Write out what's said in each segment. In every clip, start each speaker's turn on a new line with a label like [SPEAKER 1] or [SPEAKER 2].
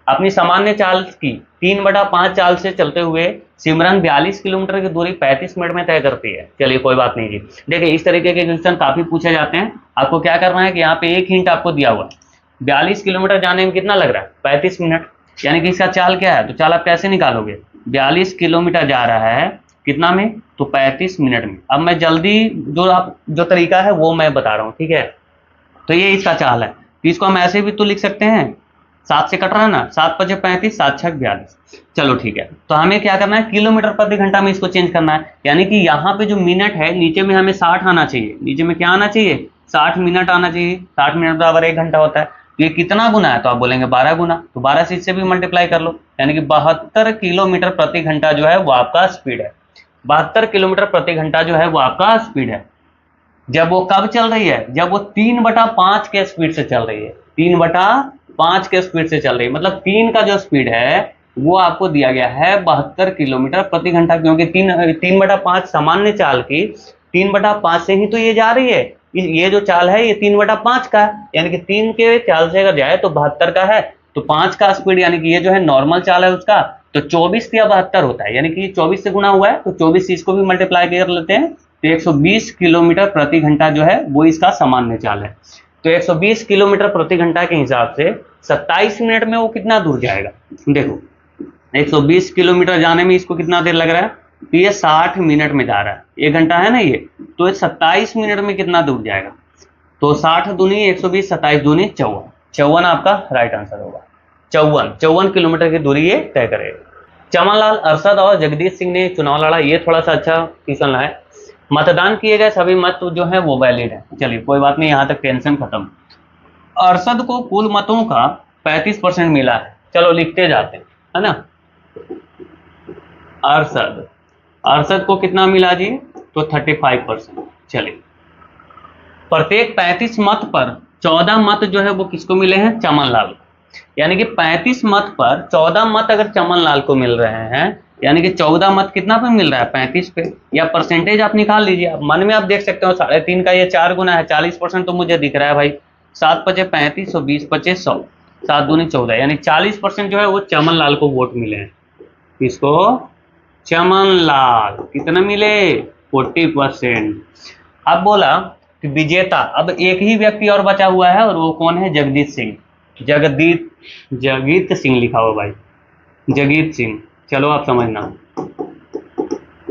[SPEAKER 1] अपनी सामान्य चाल की 3/5 चाल से चलते हुए सिमरन 42 किलोमीटर की दूरी 35 मिनट में तय करती है। चलिए कोई बात नहीं जी। देखिए इस तरीके के क्वेश्चन काफी पूछे जाते हैं। आपको क्या करना है कि यहाँ पे एक हिंट आपको दिया हुआ है, 42 किलोमीटर जाने में कितना लग रहा है, 35 मिनट, यानी कि इसका चाल क्या है, तो चाल आप कैसे निकालोगे, 42 किलोमीटर जा रहा है कितना में, तो 35 मिनट में। अब मैं जल्दी जो तरीका है वो मैं बता रहा हूँ, ठीक है। तो ये इसका चाल है, तो इसको हम ऐसे भी तो लिख सकते हैं, 7 से कट रहा है ना, 7×5 = 35, 7×6 = 42। चलो ठीक है, तो हमें क्या करना है, किलोमीटर प्रति घंटा में इसको चेंज करना है, यानी कि यहाँ पे जो मिनट है नीचे में हमें 60 आना चाहिए, नीचे में क्या आना चाहिए, 60 मिनट आना चाहिए। 60 मिनट बराबर 1 घंटा होता है। तो ये कितना गुना है, तो आप बोलेंगे 12 गुना, तो 12 से इससे भी मल्टीप्लाई कर लो, यानी कि 72 किलोमीटर प्रति घंटा जो है वो आपका स्पीड है। 72 किलोमीटर प्रति घंटा जो है वो आपका स्पीड है। जब वो कब चल रही है, जब वो 3/5 के स्पीड से चल रही है, 3/5 के स्पीड से चल रही है, मतलब 3 का जो स्पीड है वो आपको दिया गया है 72 किलोमीटर प्रति घंटा, क्योंकि 3/5 सामान्य चाल की 3/5 से ही तो ये जा रही है। ये जो चाल है ये 3/5 का है, यानी कि 3 के चाल से अगर जाए तो 72 का है, तो 5 का स्पीड, यानी कि ये जो है नॉर्मल चाल है उसका, तो 24 या 72 होता है, यानी कि 24 से गुना हुआ है, तो 24 से इसको भी मल्टीप्लाई कर लेते हैं, तो 120 किलोमीटर प्रति घंटा जो है वो इसका सामान्य चाल है। तो 120 किलोमीटर प्रति घंटा के हिसाब से 27 मिनट में वो कितना दूर जाएगा, देखो 120 किलोमीटर जाने में इसको कितना देर लग रहा है, तो ये 60 मिनट में जा रहा है, 1 घंटा है ना ये, तो 27 मिनट में कितना दूर जाएगा, तो 60 दूनी 120, 27 दूनी 54, 54 आपका राइट आंसर होगा। 54 किलोमीटर की दूरी ये तय करेगा। चमनलाल, अरशद और जगदीश सिंह ने चुनाव लड़ा, ये थोड़ा सा अच्छा क्वेश्चन है। मतदान किए गए सभी मत जो है वो वैलिड है। चलिए कोई बात नहीं, यहाँ तक टेंशन खत्म। अरशद को कुल मतों का 35% मिला है, चलो लिखते जाते हैं, है ना। अरशद को कितना मिला जी, तो 35%। चलिए, प्रत्येक 35 मत पर 14 मत जो है वो किसको मिले हैं, चमनलाल को, यानी कि 35 मत पर 14 मत अगर चमनलाल को मिल रहे हैं, यानी कि 14 मत कितना पे मिल रहा है, 35 पे, या परसेंटेज आप निकाल लीजिए, आप मन में आप देख सकते हो 3.5 का ये 4 गुना है, 40% तो मुझे दिख रहा है भाई, 7×5 = 35, 20×5 = 100, 7 दूनी 14, यानी 40% जो है वो चमनलाल को वोट मिले हैं। किसको, चमनलाल, कितना मिले, 40%। अब बोला कि विजेता, अब एक ही व्यक्ति और बचा हुआ है और वो कौन है, जगदीश सिंह, जगीत सिंह लिखा हुआ भाई, जगीत सिंह, चलो आप समझना,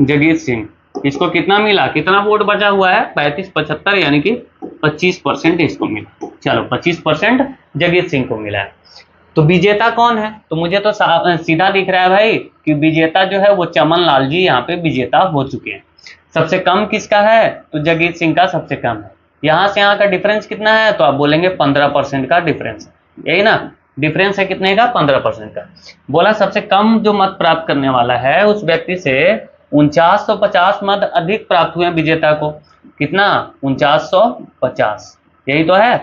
[SPEAKER 1] जगीत सिंह, इसको कितना मिला, कितना वोट बचा हुआ है, 35-75, यानी कि 25% इसको मिला। चलो 25% जगीत सिंह को मिला है। तो विजेता कौन है, तो मुझे तो सीधा दिख रहा है भाई कि विजेता जो है वो चमनलाल जी यहाँ पे विजेता हो चुके हैं। सबसे कम किसका है, तो जगीत सिंह का सबसे कम है। यहाँ से यहाँ का डिफरेंस कितना है, तो आप बोलेंगे 15% का डिफरेंस है, यही ना, डिफरेंस है कितने का, 15% का। बोला सबसे कम जो मत प्राप्त करने वाला है उस व्यक्ति से 4950 मत अधिक प्राप्त हुए विजेता को, कितना, 4950, यही तो है।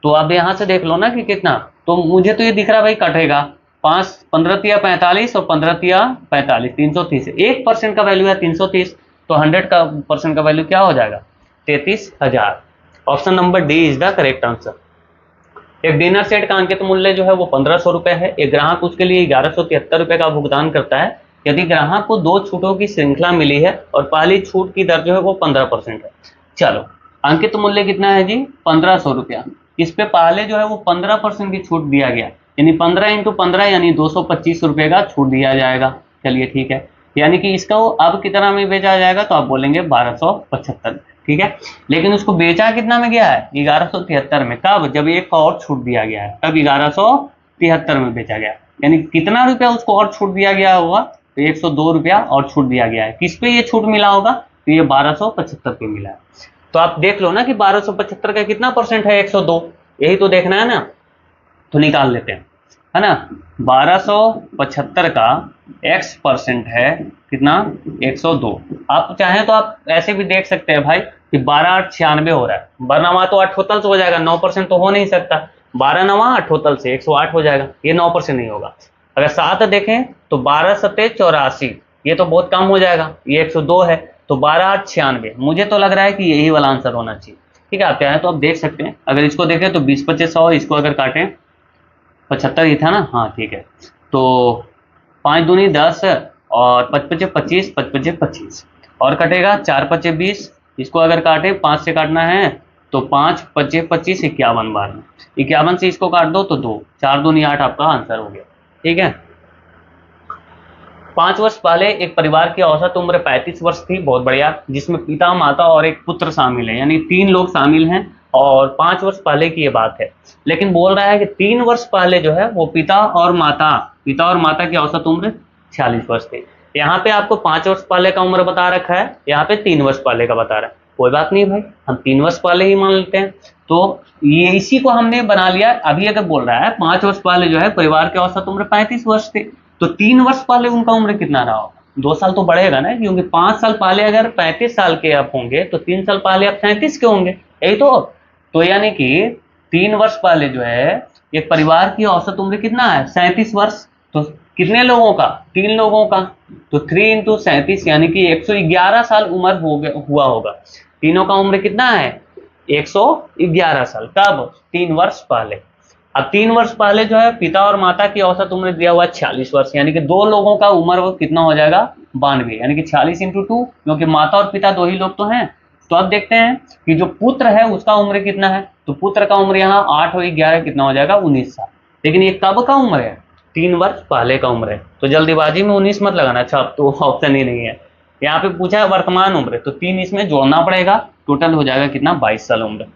[SPEAKER 1] तो अब यहाँ से देख लो ना कि कितना, तो मुझे तो ये दिख रहा है भाई कटेगा, 5×15 = 45 और 15×3 = 45, 330, 1% का वैल्यू है 330, तो 100% का वैल्यू क्या हो जाएगा, 33,000। Option number D is the correct answer. एक डिनर सेट का अंकित मूल्य जो है वो 1500 रुपए है। एक ग्राहक उसके लिए 1173 रुपए का भुगतान करता है यदि ग्राहक को 2 छूटों की श्रृंखला मिली है और पहली छूट की दर जो है वो 15% है। चलो अंकित मूल्य कितना है जी, 1500 रुपया, इस पे पहले जो है वो 15% की छूट दिया गया, यानी 15 × 15 यानी 225 रुपए का छूट दिया जाएगा। चलिए ठीक है, यानी कि इसका वो अब कितना में बेचा जाएगा, तो आप बोलेंगे 1275, ठीक है। लेकिन उसको बेचा कितना में गया है, 1173 में, कब, जब एक और छूट दिया गया है, तब 1173 में बेचा गया, यानी कितना रुपया उसको और छूट दिया गया होगा, तो 102 रुपया और छूट दिया गया है। किस पे ये छूट मिला होगा, तो ये 1275 पे मिला है। तो आप देख लो ना कि 1275 का कितना परसेंट है, 102, यही तो देखना है ना, तो निकाल लेते हैं, है ना। 1275 का x% है कितना, 102। आप चाहें तो आप ऐसे भी देख सकते हैं भाई कि 12×8 = 96 हो रहा है, 12×9 तो 8 से हो जाएगा, 9% तो हो नहीं सकता, 12×9 8 से 108 हो जाएगा, ये 9% नहीं होगा। अगर 7 देखें तो 12×7 = 84, ये तो बहुत कम हो जाएगा, ये 102 है, तो 12×8 = 96, मुझे तो लग रहा है कि यही वाला आंसर होना चाहिए। ठीक है, आप चाहें तो आप देख सकते हैं, अगर इसको देखें तो 20×5 = 100, इसको अगर काटें 75 ही था ना, हाँ ठीक है। तो 5 दूनी 10 और 5 पचे 25, 5 पचे 25 और कटेगा 4 पचे 20। इसको अगर काटे 5 से काटना है तो 5 पचे 25, 51 बार में 51 से इसको काट दो तो 2, 4 दूनी 8 आपका आंसर हो गया। ठीक है। 5 वर्ष पहले एक परिवार की औसत उम्र 35 वर्ष थी, बहुत बढ़िया, जिसमें पिता माता और एक पुत्र शामिल है, यानी 3 लोग शामिल हैं और 5 वर्ष पहले की ये बात है। लेकिन बोल रहा है कि 3 वर्ष पहले जो है वो पिता और माता की औसत उम्र 46 वर्ष थी। यहाँ पे आपको 5 वर्ष पहले का उम्र बता रखा है, यहाँ पे 3 वर्ष पहले का बता रहा है। कोई बात नहीं भाई, हम 3 वर्ष पहले ही मान लेते हैं। तो ये इसी को हमने बना लिया। अभी अगर बोल रहा है 5 वर्ष पहले जो है परिवार की औसत उम्र 35 वर्ष थी, तो 3 वर्ष पहले उनका उम्र कितना रहा होगा? 2 साल तो बढ़ेगा ना, क्योंकि 5 साल पहले अगर 35 साल के आप होंगे तो 3 साल पहले आप 37 के होंगे, यही तो यानी कि 3 वर्ष पहले जो है एक परिवार की औसत उम्र कितना है? 37 वर्ष। तो कितने लोगों का? 3 लोगों का। तो 3 इंटू 37 यानी कि 111 साल उम्र हुआ होगा। तीनों का उम्र कितना है? 111 साल। कब? 3 वर्ष पहले। अब 3 वर्ष पहले जो है पिता और माता की औसत उम्र दिया हुआ है 46 वर्ष, यानी कि 2 लोगों का उम्र वो कितना हो जाएगा? 92, यानी कि 46 इंटू 2, क्योंकि माता और पिता 2 ही लोग तो हैं। तो अब देखते हैं कि जो पुत्र है उसका उम्र कितना है। तो पुत्र का उम्र यहाँ 8 और 11 कितना हो जाएगा? 19 साल। लेकिन ये कब का उम्र है? 3 वर्ष पहले का उम्र है। तो जल्दीबाजी में 19 मत लगाना। अच्छा, अब तो ऑप्शन ही नहीं है। यहाँ पे पूछा है वर्तमान उम्र, तो 3 इसमें जोड़ना पड़ेगा, टोटल हो जाएगा कितना? 22 साल उम्र।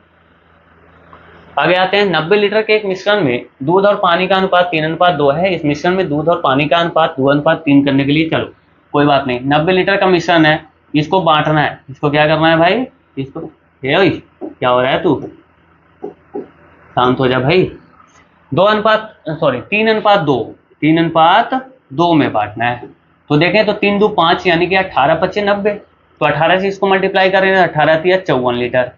[SPEAKER 1] आगे आते हैं। 90 लीटर के एक मिश्रण में दूध और पानी का अनुपात 3:2 है। इस मिश्रण में दूध और पानी का अनुपात 2:3 करने के लिए, चलो कोई बात नहीं, 90 लीटर का मिश्रण है, इसको बांटना है। इसको क्या करना है भाई? इसको क्या हो रहा है? तू शांत हो जा भाई। 3:2 में बांटना है। तो देखें तो 3 2 5 यानी कि 18 पच्चे 90। तो 18 से इसको मल्टीप्लाई करें, 18 तिया 54 लीटर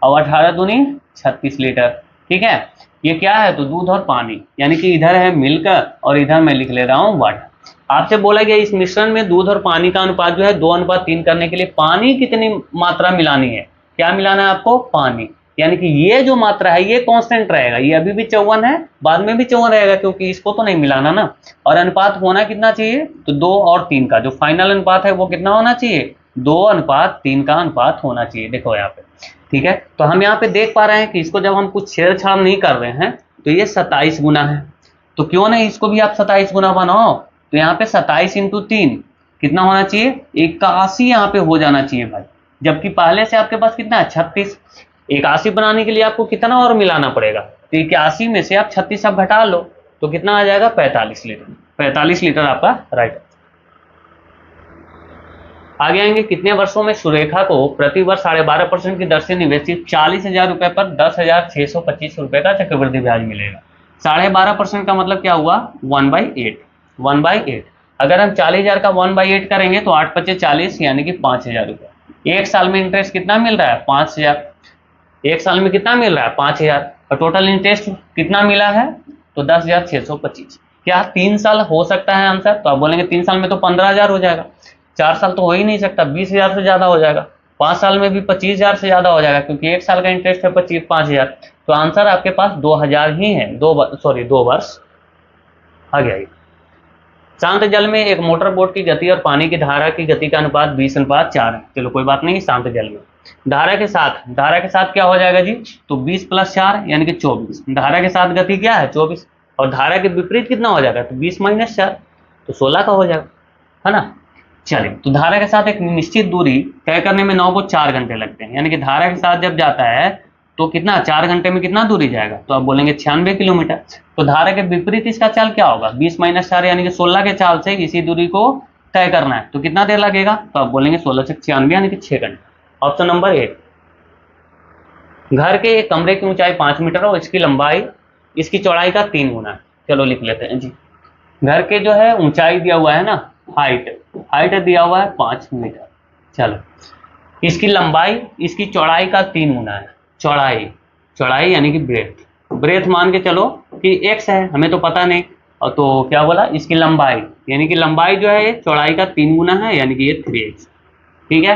[SPEAKER 1] और 18 दूनी 36 लीटर। ठीक है। ये क्या है? तो दूध और पानी, यानी कि इधर है मिल्क और इधर मैं लिख ले रहा हूँ वाटर। आपसे बोला गया इस मिश्रण में दूध और पानी का अनुपात जो है 2:3 करने के लिए पानी कितनी मात्रा मिलानी है? क्या मिलाना है आपको? पानी। यानी कि ये जो मात्रा है ये कांस्टेंट रहेगा, ये अभी भी 54 है, बाद में भी 54 रहेगा, क्योंकि इसको तो नहीं मिलाना ना। और अनुपात होना कितना चाहिए? तो 2 और 3 का जो फाइनल अनुपात है वो कितना होना चाहिए? 2:3 का अनुपात होना चाहिए। देखो यहाँ पे, ठीक है। तो हम यहाँ पे देख पा रहे हैं कि इसको जब हम कुछ छेड़छाड़ नहीं कर रहे हैं तो ये 27 गुना है। तो क्यों नहीं इसको भी आप 27 गुना बनाओ। तो यहाँ पे 27 इंटू 3 कितना होना चाहिए? 81 यहाँ पे हो जाना चाहिए भाई, जबकि पहले से आपके पास कितना है? 36। 81 बनाने के लिए आपको कितना और मिलाना पड़ेगा? तो 81 में से आप 36 आप घटा लो तो कितना आ जाएगा? 45 लीटर। 45 लीटर आपका राइट। आगे आएंगे। कितने वर्षों में सुरेखा को प्रति वर्ष 12.5% की दर से निवेशित 40,000 रुपए पर 10,625 रुपए का चक्रवृद्धि ब्याज मिलेगा? 12.5% का मतलब क्या हुआ? 1/8। 1/8 अगर हम 40,000 का 1/8 करेंगे तो 8 पच्चे 40 यानी कि 5,000 रुपए। एक साल में इंटरेस्ट कितना मिल रहा है? 5,000। एक साल में कितना मिल रहा है? 5,000। और टोटल इंटरेस्ट कितना मिला है? तो 10,625। क्या 3 साल हो सकता है आंसर? तो आप बोलेंगे 3 साल में तो 15,000 हो जाएगा। 4 साल तो हो ही नहीं सकता, 20,000 से ज्यादा हो जाएगा। 5 साल में भी 25,000 से ज्यादा हो जाएगा, क्योंकि एक साल का इंटरेस्ट है 5,000। तो आंसर आपके पास 2,000 ही है। 2 वर्ष आ गया। शांत जल में एक मोटर बोट की गति और पानी की धारा की गति का अनुपात 20:4 है। चलो कोई बात नहीं। शांत जल में धारा के साथ क्या हो जाएगा जी? तो 20 + 4 यानी कि 24। धारा के साथ गति क्या है? 24। और धारा के विपरीत कितना हो जाएगा? तो 20 - 4 तो 16 का हो जाएगा, है ना। चलिए, तो धारा के साथ एक निश्चित दूरी तय करने में 9 को 4 घंटे लगते हैं, यानी कि धारा के साथ जब जाता है तो कितना 4 घंटे में कितना दूरी जाएगा? तो आप बोलेंगे 96 किलोमीटर। तो धारा के विपरीत इसका चाल क्या होगा? 20 - 4 यानी कि 16 के चाल से इसी दूरी को तय करना है, तो कितना देर लगेगा? तो आप बोलेंगे 16 से 96 यानी कि 6 घंटे। Option number 8। घर के एक कमरे की ऊंचाई 5 मीटर और इसकी लंबाई इसकी चौड़ाई का 3 गुना है। चलो लिख लेते हैं जी। घर के जो है ऊंचाई दिया हुआ है ना, हाइट दिया हुआ है 5 मीटर। चलो, इसकी लंबाई इसकी चौड़ाई का 3 गुना है। चौड़ाई यानी कि ब्रेथ मान के चलो कि x है, हमें तो पता नहीं। और तो क्या बोला? इसकी लंबाई, यानी कि लंबाई जो है चौड़ाई का 3 गुना है, यानी कि ये 3x। ठीक है।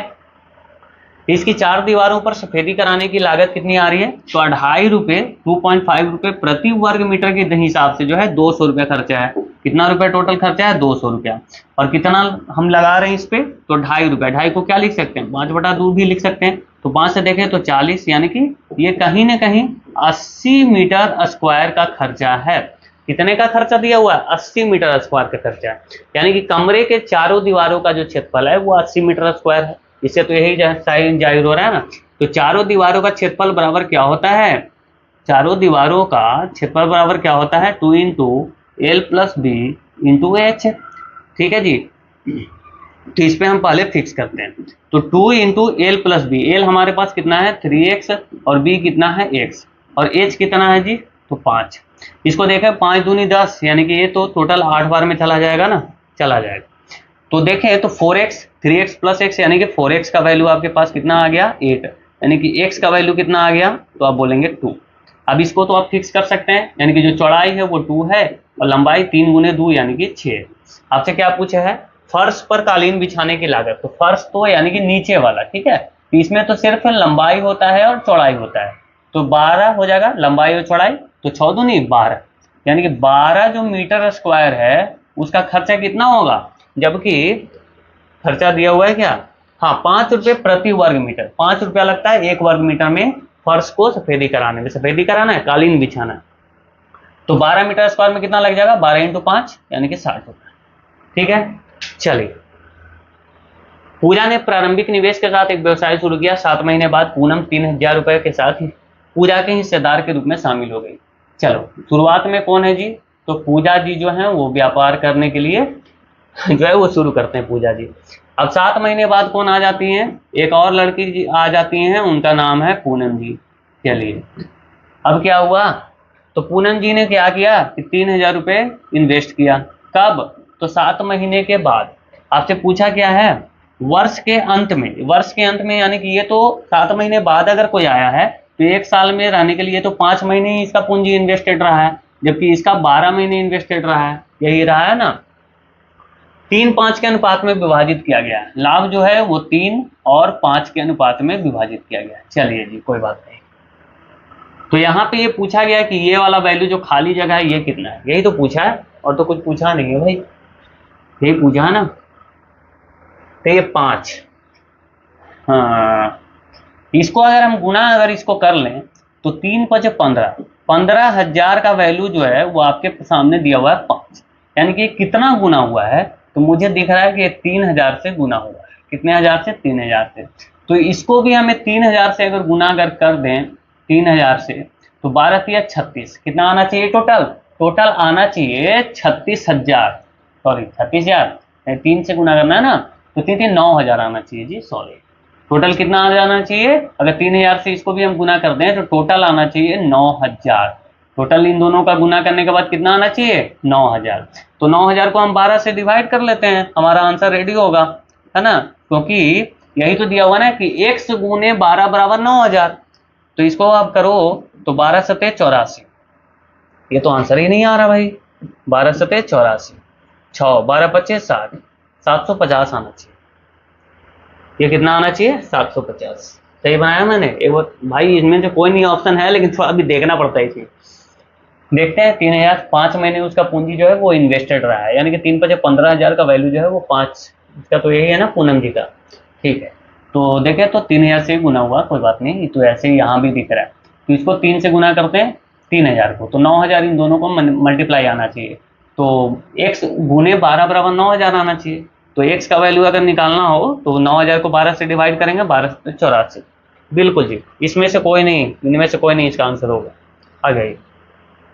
[SPEAKER 1] इसकी 4 दीवारों पर सफेदी कराने की लागत कितनी आ रही है? तो 2.5 रुपये 2.5 रुपये प्रति वर्ग मीटर के हिसाब से जो है 200 रुपया खर्चा है। कितना रुपया टोटल खर्चा है? 200 रुपया। और कितना हम लगा रहे हैं इस पे? तो 2.5 रुपया। 2.5 को क्या लिख सकते हैं? 5/2 भी लिख सकते हैं। तो 5 से देखें तो 40, यानी कि ये कहीं ना कहीं 80 मीटर स्क्वायर का खर्चा है। कितने का खर्चा दिया हुआ है? 80 मीटर स्क्वायर का खर्चा है। यानी कि कमरे के चारों दीवारों का जो क्षेत्रफल है वो 80 मीटर स्क्वायर है। इससे तो यही साइन जाहिर हो रहा है ना। तो चारों दीवारों का क्षेत्रफल बराबर क्या होता है? चारों दीवारों का क्षेत्रफल बराबर क्या होता है? 2 into L plus B into H. ठीक है जी। तो इस पे हम पहले फिक्स करते हैं। तो 2 into L plus B, L हमारे पास कितना है? 3x, और बी कितना है? x, और एच कितना है जी? तो 5। इसको देखें, 5 दूनी 10, यानी कि ये तो टोटल 8 बार में चला जाएगा ना, चला जाएगा। तो देखें तो 4x 3x प्लस x, यानी कि 4x का वैल्यू आपके पास कितना आ गया? 8, यानी कि x का वैल्यू कितना आ गया? तो आप बोलेंगे 2। अब इसको तो आप फिक्स कर सकते हैं, यानी कि जो चौड़ाई है वो 2 है और लंबाई 3 गुने 2 यानी कि 6। आपसे क्या पूछा है? फर्श पर कालीन बिछाने की लागत। तो फर्श तो यानी कि नीचे वाला, ठीक है। तो इसमें तो सिर्फ लंबाई होता है और चौड़ाई होता है। तो 12 हो जाएगा लंबाई और चौड़ाई, तो 6 दूनी 12, यानी कि 12 जो मीटर स्क्वायर है उसका खर्चा कितना होगा? जबकि खर्चा दिया हुआ है क्या? हाँ, 5 रुपये प्रति वर्ग मीटर। 5 रुपया लगता है 1 वर्ग मीटर में फर्श को सफेदी कराने में। सफेदी कराना है, कालीन बिछाना है। तो 12 मीटर स्क्वायर में कितना लग जाएगा? 12 इंटू 5 यानी कि 60 रुपये। ठीक है, चलिए। पूजा ने प्रारंभिक निवेश के साथ एक व्यवसाय शुरू किया। 7 महीने बाद पूनम 3000 रुपए के साथ ही पूजा के हिस्सेदार के रूप में शामिल हो गई। चलो, शुरुआत में कौन है जी? तो पूजा जी जो है वो व्यापार करने के लिए जो है वो शुरू करते हैं पूजा जी। अब 7 महीने बाद कौन आ जाती हैं? एक और लड़की जी आ जाती हैं, उनका नाम है पूनम जी। चलिए, अब क्या हुआ? तो पूनम जी ने क्या किया कि 3000 रुपये इन्वेस्ट किया। कब? तो 7 महीने के बाद। आपसे पूछा क्या है? वर्ष के अंत में। वर्ष के अंत में यानी कि ये तो 7 महीने बाद अगर कोई आया है तो 1 साल में रहने के लिए तो 5 महीने ही इसका पूंजी इन्वेस्टेड रहा है, जबकि इसका 12 महीने इन्वेस्टेड रहा है। यही रहा है ना। 3:5 के अनुपात में विभाजित किया गया है। लाभ जो है वो 3 और 5 के अनुपात में विभाजित किया गया है। चलिए जी, कोई बात नहीं। तो यहाँ पे ये पूछा गया कि ये वाला वैल्यू जो खाली जगह है ये कितना है, यही तो पूछा है, और तो कुछ पूछा नहीं है भाई, यही पूछा है ना। तो ये 5, हाँ, इसको अगर हम गुना अगर इसको कर लें तो 3×5 15, 15,000 का वैल्यू जो है वो आपके सामने दिया हुआ है 5, यानी कि कितना गुना हुआ है? तो मुझे दिख रहा है कि 3000 से गुना हुआ है। कितने हजार से? 3000 से। तो इसको भी हमें 3000 से अगर गुना अगर कर दें 3000 से, तो 12 तिया 36, कितना आना चाहिए टोटल? टोटल आना चाहिए 36,000, सॉरी 36,000, 3 से गुना करना है ना, तो 3 9,000 आना चाहिए जी, सॉरी। टोटल कितना आ जाना चाहिए? अगर 3000 से इसको भी हम गुना कर दें तो टोटल आना चाहिए 9,000। टोटल इन दोनों का गुना करने के बाद कितना आना चाहिए? 9,000। तो 9,000 को हम 12 से डिवाइड कर लेते हैं, हमारा आंसर रेडी होगा, है ना। क्योंकि यही तो दिया हुआ ना कि x गुने 12 बराबर 9,000। तो इसको आप करो तो 12 सते 84, ये तो आंसर ही नहीं आ रहा भाई। 12 सते 84, 6 12 25 60, 750 आना चाहिए। ये कितना आना चाहिए? 750। सही बनाया मैंने? एक बार भाई, इसमें जो कोई नहीं ऑप्शन है, लेकिन थोड़ा भी देखना पड़ता है इसमें। देखते हैं, 3000 5 महीने उसका पूंजी जो है वो इन्वेस्टेड रहा है, यानी कि 3×5 15,000 का वैल्यू जो है वो 5, इसका तो यही है ना पूनम जी का। ठीक है, तो देखें तो 3000 से गुना हुआ, कोई बात नहीं, तो ऐसे ही यहाँ भी दिख रहा है। तो इसको 3 से गुना करते हैं 3000 को, तो 9,000 इन दोनों को मल्टीप्लाई आना चाहिए। तो x गुने 12 बराबर 9,000 आना चाहिए। तो x का वैल्यू अगर निकालना हो तो 9,000 को 12 से डिवाइड करेंगे, 12 से 84। बिल्कुल जी, इसमें से कोई नहीं, इनमें से कोई नहीं इसका आंसर होगा। आ गई।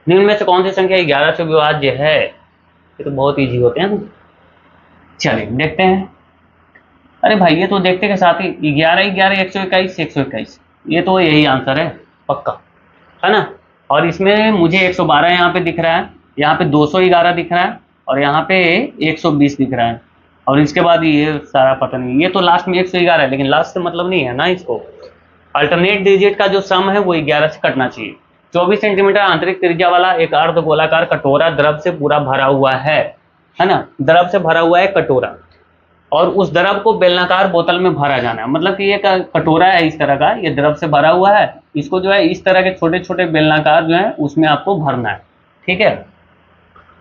[SPEAKER 1] निम्न में से कौन सी संख्या 11 से विभाज्य है? ये तो बहुत इजी होते हैं ना। चलिए देखते हैं। अरे भाई, ये तो देखते के साथ ही 11 11 121 121, ये तो यही आंसर है पक्का, है ना। और इसमें मुझे 112 यहाँ पे दिख रहा है, यहाँ पे 211 दिख रहा है, और यहाँ पे 120 दिख रहा है, और इसके बाद ये सारा पता नहीं। ये तो लास्ट में 111 है, लेकिन लास्ट मतलब नहीं है ना इसको। अल्टरनेट डिजिट का जो सम है वो 11 से कटना चाहिए। 24 सेंटीमीटर आंतरिक त्रिज्या वाला एक अर्ध गोलाकार कटोरा द्रव से पूरा भरा हुआ है ना, द्रव से भरा हुआ है कटोरा। और उस द्रव को बेलनाकार बोतल में भरा जाना है। मतलब कि ये कटोरा है इस तरह का, ये द्रव से भरा हुआ है, इसको जो है इस तरह के छोटे छोटे बेलनाकार जो है उसमें आपको भरना है, ठीक है।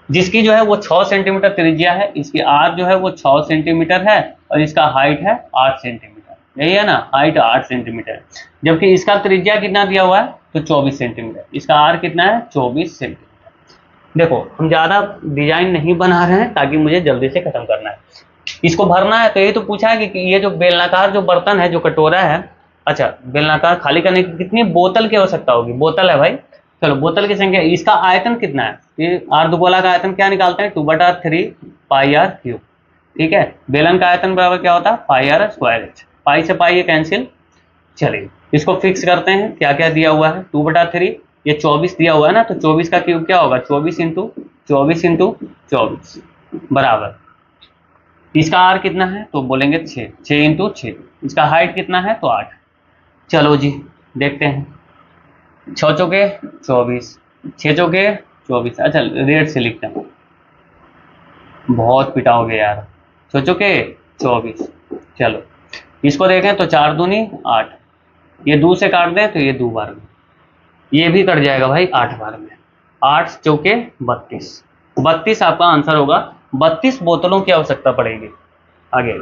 [SPEAKER 1] जिसकी जो है वो 6 सेंटीमीटर त्रिज्या है, इसकी आर जो है वो 6 सेंटीमीटर है और इसका हाइट है 8 सेंटीमीटर, यही है ना, हाइट 8 सेंटीमीटर है। जबकि इसका त्रिज्या कितना दिया हुआ है तो 24 सेंटीमीटर, इसका आर कितना है 24 सेंटीमीटर। देखो हम ज्यादा डिजाइन नहीं बना रहे हैं ताकि मुझे जल्दी से खत्म करना है, इसको भरना है। तो ये तो पूछा है कि ये जो बेलनाकार जो बर्तन है, जो कटोरा है, अच्छा बेलनाकार खाली करने की कितनी बोतल की आवश्यकता होगी, बोतल है भाई, चलो बोतल की संख्या, इसका आयतन कितना है, ये अर्धगोला का आयतन क्या निकालते हैं 2/3 पाई आर क्यूब, ठीक है। बेलन का आयतन बराबर क्या होता है पाई आर स्क्वायर एच, पाई से पाई ये कैंसिल। चलिए इसको फिक्स करते हैं, क्या क्या दिया हुआ है 2/3, ये 24 दिया हुआ है ना, तो 24 का क्यूब क्या होगा 24 इंटू 24 बराबर, इसका आर कितना है तो बोलेंगे 6 इंटू 6, इसका हाइट कितना है तो 8। चलो जी देखते हैं, 6 चौके 24, 6 चौके 24, अच्छा रेट से लिखते हैं, बहुत पिटाओगे यार, 6 चौके 24। चलो इसको देखें तो 4 दूनी 8, ये 2 से काट दें तो ये 2 बार में, ये भी कट जाएगा भाई 8 बार में, 8 चौके 32 आपका आंसर होगा। 32 बोतलों की आवश्यकता पड़ेगी। आगे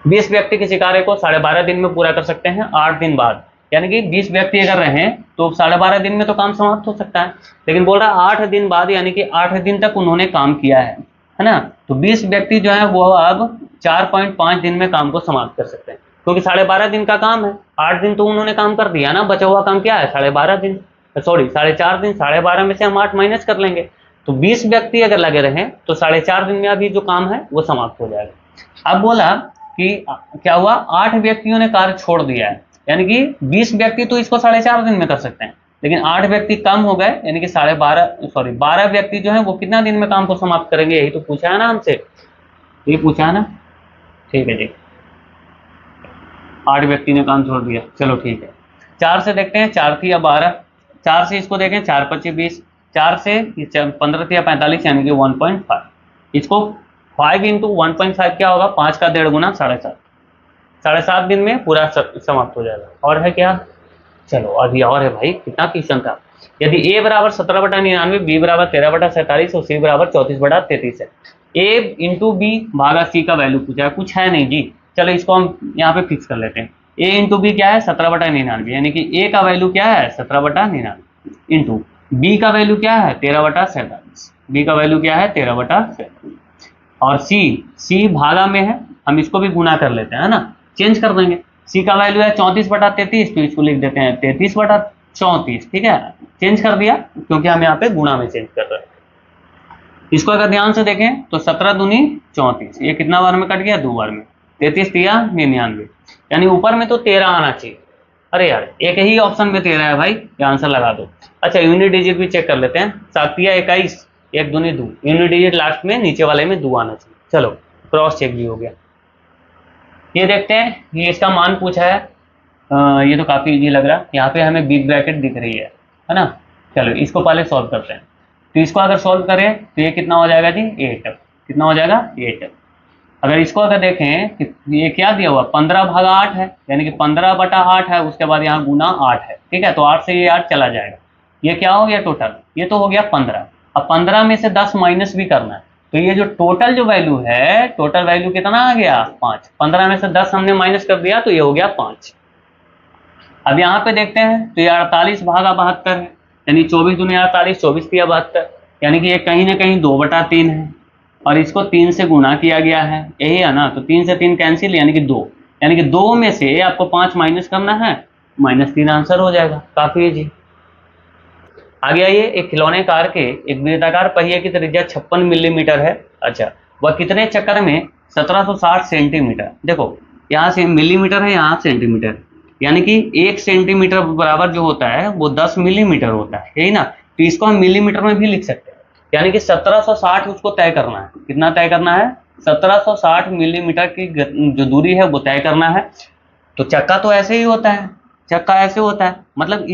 [SPEAKER 1] 20 व्यक्ति किसी कार्य को 12.5 दिन में पूरा कर सकते हैं 8 दिन बाद, यानी कि 20 व्यक्ति अगर रहें तो 12.5 दिन में तो काम समाप्त हो सकता है, लेकिन बोल रहा है 8 दिन बाद, यानी कि 8 दिन तक उन्होंने काम किया है ना। तो 20 व्यक्ति जो है वो अब 4.5 दिन में काम को समाप्त कर सकते हैं, क्योंकि 12.5 दिन का काम है, 8 दिन तो उन्होंने काम कर दिया ना, बचा हुआ काम क्या है 12.5 दिन, सॉरी 4.5 दिन, 12.5 में से हम 8 माइनस कर लेंगे, तो 20 व्यक्ति अगर लगे रहें तो 4.5 दिन में अभी जो काम है वो समाप्त हो जाएगा। अब बोला कि क्या हुआ 8 व्यक्तियों ने कार्य छोड़ दिया है, यानी कि 20 व्यक्ति तो इसको 4.5 दिन में कर सकते हैं, लेकिन 8 व्यक्ति कम हो गए, यानी कि 12 व्यक्ति जो है वो कितना दिन में काम को समाप्त करेंगे, यही तो पूछा है ना हमसे, ये पूछा है ना, ठीक है जी। 8 व्यक्ति ने काम छोड़ दिया, चलो ठीक है। 4 से देखते हैं, 4 थी या 12, 4 से इसको देखें 4 25 20, 4 से 15 थी या 45, यानी कि 1.5, इसको 5 इंटू 1.5 क्या होगा 5 का 1.5 गुना 7.5 दिन में पूरा समाप्त हो जाएगा। और है क्या, चलो अभी और है भाई, कितना क्वेश्चन था। यदि a बराबर 17/99, b बराबर 13/47 और c बराबर 34/33 है, a इंटू बी भागा c का वैल्यू पूछा है, कुछ है नहीं जी, चलो इसको हम यहाँ पे फिक्स कर लेते हैं। a इंटू बी क्या है 17/99, यानी कि a का वैल्यू क्या है 17/99 इंटू b का वैल्यू क्या है 13/47, b का वैल्यू क्या है 13/47, और c भागा में है, हम इसको भी गुना कर लेते हैं, है ना, चेंज कर देंगे। c का वैल्यू है 34/33, तो इसको लिख देते हैं 33/34, ठीक है, चेंज कर दिया क्योंकि हम यहाँ पे गुणा में चेंज कर रहे हैं। इसको अगर ध्यान से देखें तो 17 दूनी 34, ये कितना बार में कट गया 2 बार में, 33 दिया 99, यानी ऊपर में तो 13 आना चाहिए। अरे यार एक ही ऑप्शन में 13 है भाई, ये आंसर लगा दो। अच्छा यूनिट डिजिट भी चेक कर लेते हैं, 7 21, 1 दूनी 2, यूनिट डिजिट लास्ट में नीचे वाले में 2 आना चाहिए। चलो क्रॉस चेक भी हो गया। ये देखते हैं, ये इसका मान पूछा है, ये तो काफी इजी लग रहा है, यहाँ पे हमें बिग ब्रैकेट दिख रही है ना। चलो इसको पहले सॉल्व करते हैं, तो इसको अगर सॉल्व करें तो ये कितना हो जाएगा जी 8, कितना हो जाएगा 8। अगर इसको अगर देखें कि ये क्या दिया हुआ 15/8 है, यानी कि 15/8 है, उसके बाद यहाँ गुना 8 है, ठीक है, तो 8 से ये 8 चला जाएगा, ये क्या हो गया टोटल, ये तो हो गया 15। अब 15 में से 10 माइनस भी करना है, तो ये जो टोटल जो वैल्यू है, टोटल वैल्यू कितना आ गया 5, 15 में से 10 हमने माइनस कर दिया तो ये हो गया 5। अब यहाँ पे देखते हैं तो ये 48/72 है, यानी 24 दूनी 48, 24 तिया 72, यानी कि ये कहीं ना कहीं 2/3 है, और इसको 3 से गुणा किया गया है, यही है ना, तो 3 से 3 कैंसिल, यानी कि 2, यानी कि 2 में से आपको 5 माइनस करना है, -3 आंसर हो जाएगा, काफी इजी। आगे आइए, एक खिलौने कार के एक वृत्ताकार पहिए की त्रिज्या 56 मिलीमीटर है, अच्छा वह कितने चक्कर में 1760 सेंटीमीटर, देखो यहाँ से मिलीमीटर है, यहाँ सेंटीमीटर, यानी कि 1 सेंटीमीटर बराबर जो होता है वो 10 मिलीमीटर होता है, यही ना, तो इसको हम मिलीमीटर में भी लिख सकते हैं, यानी कि 1760 उसको तय करना है, कितना तय करना है 1760 मिलीमीटर की जो दूरी है वो तय करना है। तो चक्का तो ऐसे ही होता है, चक्का ऐसे होता है, मतलब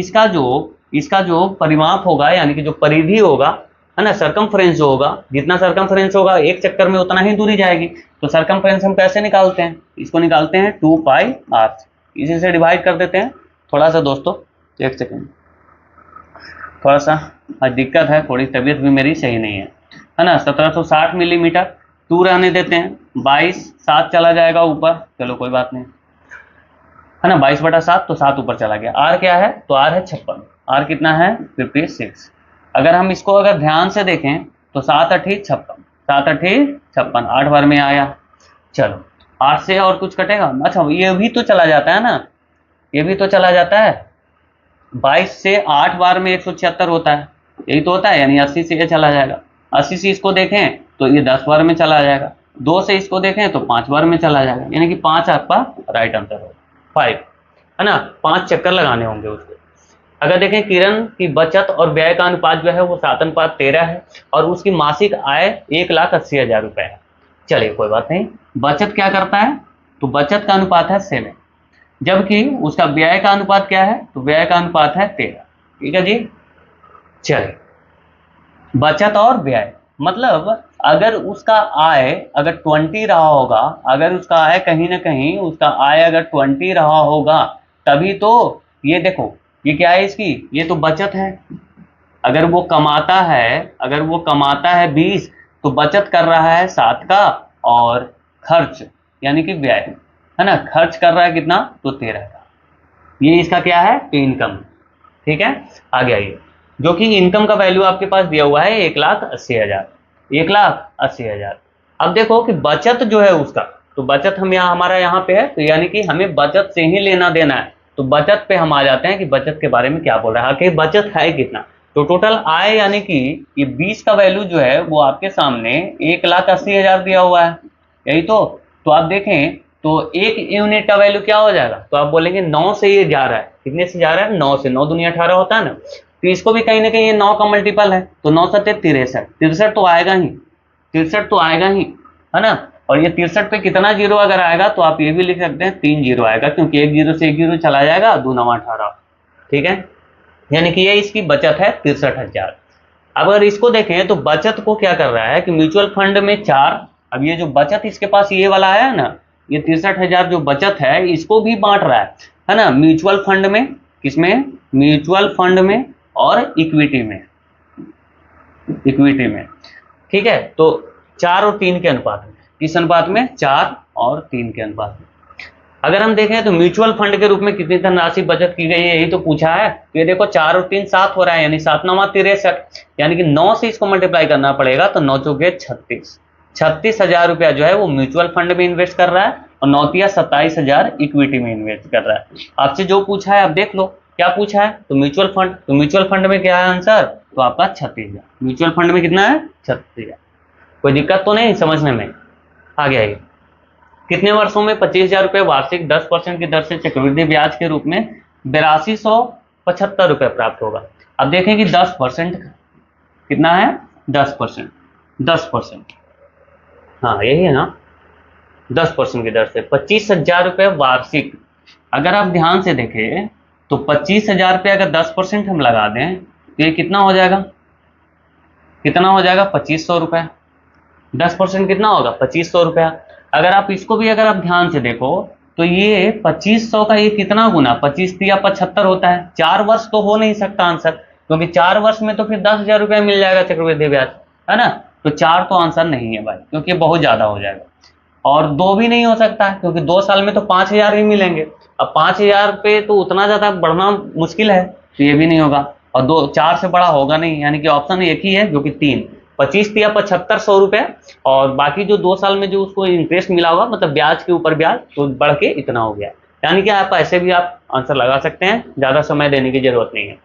[SPEAKER 1] इसका जो परिमाप होगा, यानी कि जो परिधि होगा है ना। सरकमफ्रेंस जो होगा, जितना सरकमफ्रेंस होगा एक चक्कर में उतना ही दूरी जाएगी। तो सरकमफ्रेंस हम कैसे निकालते हैं, इसको निकालते हैं 2πr, इसी से डिवाइड कर देते हैं। थोड़ा सा दोस्तों एक सेकेंड, थोड़ा सा आज दिक्कत है, थोड़ी तबीयत भी मेरी सही नहीं है ना। 1760 मिलीमीटर, 2 रहने देते हैं, 22, 7 चला जाएगा ऊपर, चलो कोई बात नहीं, है ना। 22/7 तो 7 ऊपर चला गया। आर क्या है, तो आर है 56। आर कितना है 56। अगर हम इसको अगर ध्यान से देखें तो 7 8 56, 7 8 56, 8 बार में आया। चलो 8 से और कुछ कटेगा, अच्छा ये भी तो चला जाता है ना, ये भी तो चला जाता है। 22 से 8 बार में 176 होता है, यही तो होता है, यानी 80 से ये चला जाएगा। 80 से इसको देखें तो ये 10 बार में चला जाएगा। 2 से इसको देखें तो 5 बार में चला जाएगा, यानी कि 5 आपका राइट आंसर होगा, 5, है ना। 5 चक्कर लगाने होंगे उसको। अगर देखें किरण की बचत और व्यय का अनुपात जो है वो 7:13 है, और उसकी मासिक आय 1,80,000 रुपए है। चलिए कोई बात नहीं, बचत क्या करता है, तो बचत का अनुपात है 7, जबकि उसका व्यय का अनुपात क्या है, तो व्यय का अनुपात है 13। ठीक है जी। चलिए बचत और व्यय, मतलब अगर उसका आय अगर 20 रहा होगा, अगर उसका आय कहीं ना कहीं उसका आय अगर 20 रहा होगा, तभी तो ये देखो ये क्या है इसकी, ये तो बचत है। अगर वो कमाता है, अगर वो कमाता है 20, तो बचत कर रहा है 7 का, और खर्च यानी कि व्यय, है ना, खर्च कर रहा है कितना, तो 13 का। ये इसका क्या है, इनकम। ठीक है, आगे आइए, जो कि इनकम का वैल्यू आपके पास दिया हुआ है 1,80,000, 1,80,000। अब देखो कि बचत जो है उसका, तो बचत हम यहाँ हमारा यहाँ पे है, तो यानी कि हमें बचत से ही लेना देना है। तो बचत पे हम आ जाते हैं कि बचत के बारे में क्या बोल रहा है, आखिर बचत है कितना। तो टोटल आय यानी कि ये 20 का वैल्यू जो है वो आपके सामने 1,80,000 दिया हुआ है, यही तो आप देखें तो एक यूनिट का वैल्यू क्या हो जाएगा, तो आप बोलेंगे 9 से ये जा रहा है, कितने से जा रहा है, 9 से। 9 दूनी 18 होता है ना, तो इसको भी कहीं ना कहीं ये 9 का मल्टीपल है, तो 9 7 63, 63 तो आएगा ही, 63 तो आएगा ही, है ना। और ये 63 पे कितना जीरो अगर आएगा, तो आप ये भी लिख सकते हैं 3 जीरो आएगा, क्योंकि एक जीरो से एक जीरो चला जाएगा, 2 9 18। ठीक है, यानी कि ये इसकी बचत है 63,000। अगर इसको देखें तो बचत को क्या कर रहा है कि म्यूचुअल फंड में 4, अब ये जो बचत इसके पास ये वाला है ना, ये 63,000 जो बचत है इसको भी बांट रहा है ना, म्यूचुअल फंड में, किसमें, म्यूचुअल फंड में और इक्विटी में, इक्विटी में। ठीक है, तो 4 और 3 के अनुपात में, किस अनुपात में, 4 और 3 के अनुपात में। अगर हम देखें तो म्यूचुअल फंड के रूप में कितनी धनराशि बचत की गई है, यही तो पूछा है। तो ये देखो 4 और 3 7 हो रहा है, यानी 7 9 63, यानी कि 9 से इसको मल्टीप्लाई करना पड़ेगा, तो 9 चौके 36, 36,000 रुपया जो है वो म्यूचुअल फंड में इन्वेस्ट कर रहा है, और 9 तिया 27,000 इक्विटी में इन्वेस्ट कर रहा है। आपसे जो पूछा है आप देख लो क्या पूछा है, तो म्यूचुअल फंड, तो म्यूचुअल फंड में क्या है आंसर, तो आपका 36,000, म्यूचुअल फंड में कितना है, 36,000। कोई दिक्कत तो नहीं समझने में, आगे आइए। कितने वर्षों में 25,000 रुपये वार्षिक 10% की दर से चक्रवृद्धि ब्याज के रूप में 8275 रुपये प्राप्त होगा। अब देखें कि 10% कितना है, 10%, 10%, हाँ यही है ना, 10% की दर से 25,000 रुपये वार्षिक। अगर आप ध्यान से देखें तो 25,000 रुपये अगर 10% हम लगा दें तो ये कितना हो जाएगा, कितना हो जाएगा, 2500 रुपये। 10% कितना होगा, 2500 रुपया। अगर आप इसको भी अगर आप ध्यान से देखो तो ये 2500 का ये कितना गुना, 25 या 75 होता है। 4 वर्ष तो हो नहीं सकता आंसर, क्योंकि 4 वर्ष में तो फिर 10,000 रुपया मिल जाएगा चक्रवृद्धि ब्याज, है ना। तो 4 तो आंसर नहीं है भाई, क्योंकि बहुत ज्यादा हो जाएगा। और 2 भी नहीं हो सकता, क्योंकि 2 साल में तो 5,000 ही मिलेंगे। अब 5,000 पे तो उतना ज्यादा बढ़ना मुश्किल है, तो ये भी नहीं होगा। और 2 4 से बड़ा होगा नहीं, यानी कि ऑप्शन एक ही है जो कि 3, 25 या 7500 रुपये, और बाकी जो 2 साल में जो उसको इंटरेस्ट मिला होगा, मतलब ब्याज के ऊपर ब्याज, तो बढ़ के इतना हो गया। यानी कि आप ऐसे भी आप आंसर लगा सकते हैं, ज्यादा समय देने की जरूरत नहीं है।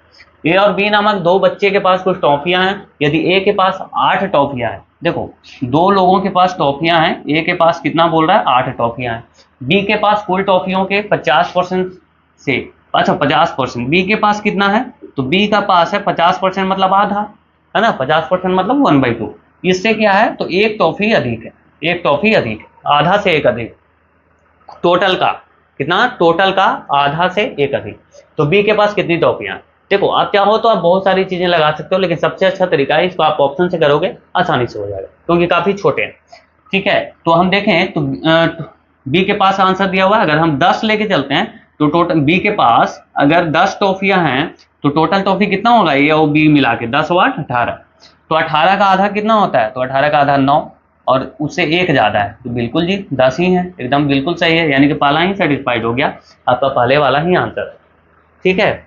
[SPEAKER 1] ए और बी नामक 2 बच्चे के पास कुछ टॉफियां हैं। यदि ए के पास 8 टॉफियां हैं, देखो 2 लोगों के पास टॉफियां हैं, ए के पास कितना बोल रहा है, 8 टॉफियां हैं। बी के पास कुल टॉफियों के 50% से, अच्छा 50%, बी के पास कितना है, तो बी का पास है 50%, मतलब आधा, है ना, 50% मतलब 1/2। इससे क्या है, तो एक टॉफी अधिक है, एक टॉफी अधिक है, आधा से एक अधिक, टोटल का कितना, टोटल का आधा से एक अधिक। तो बी के पास कितनी टॉफियां, देखो आप चाहो तो आप बहुत सारी चीजें लगा सकते हो, लेकिन सबसे अच्छा तरीका है इसको आप ऑप्शन से करोगे आसानी से हो जाएगा, क्योंकि काफी छोटे हैं। ठीक है, तो हम देखें तो बी के पास आंसर दिया हुआ है, अगर हम 10 लेके चलते हैं तो टोटल बी के पास अगर 10 टॉफियां हैं तो टोटल टॉफी कितना होगा ए और बी मिला के 10 वाट 18। तो 18 का आधा कितना होता है, तो 18 का आधा 9, और उससे एक ज्यादा है तो बिल्कुल जी 10 ही है, एकदम बिल्कुल सही है, यानी कि पहला ही सेटिस्फाइड हो गया, आपका पहले वाला ही आंसर है। ठीक है,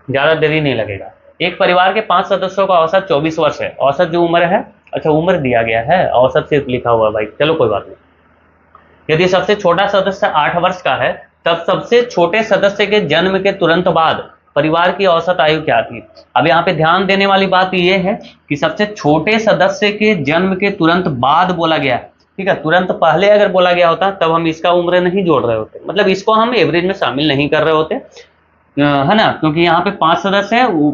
[SPEAKER 1] ज्यादा देरी नहीं लगेगा। एक परिवार के 5 सदस्यों का औसत 24 वर्ष है, औसत जो उम्र है, अच्छा उम्र दिया गया है, औसत सिर्फ लिखा हुआ है भाई, चलो कोई बात नहीं। यदि सबसे छोटा सदस्य 8 वर्ष का है, तब सबसे छोटे सदस्य के जन्म के तुरंत बाद परिवार की औसत आयु क्या थी। अब यहाँ पे ध्यान देने वाली बात यह है कि सबसे छोटे सदस्य के जन्म के तुरंत बाद बोला गया, ठीक है, तुरंत पहले अगर बोला गया होता तब हम इसका उम्र नहीं जोड़ रहे होते, मतलब इसको हम एवरेज में शामिल नहीं कर रहे होते, है ना, क्योंकि यहाँ पे 5 सदस्य है,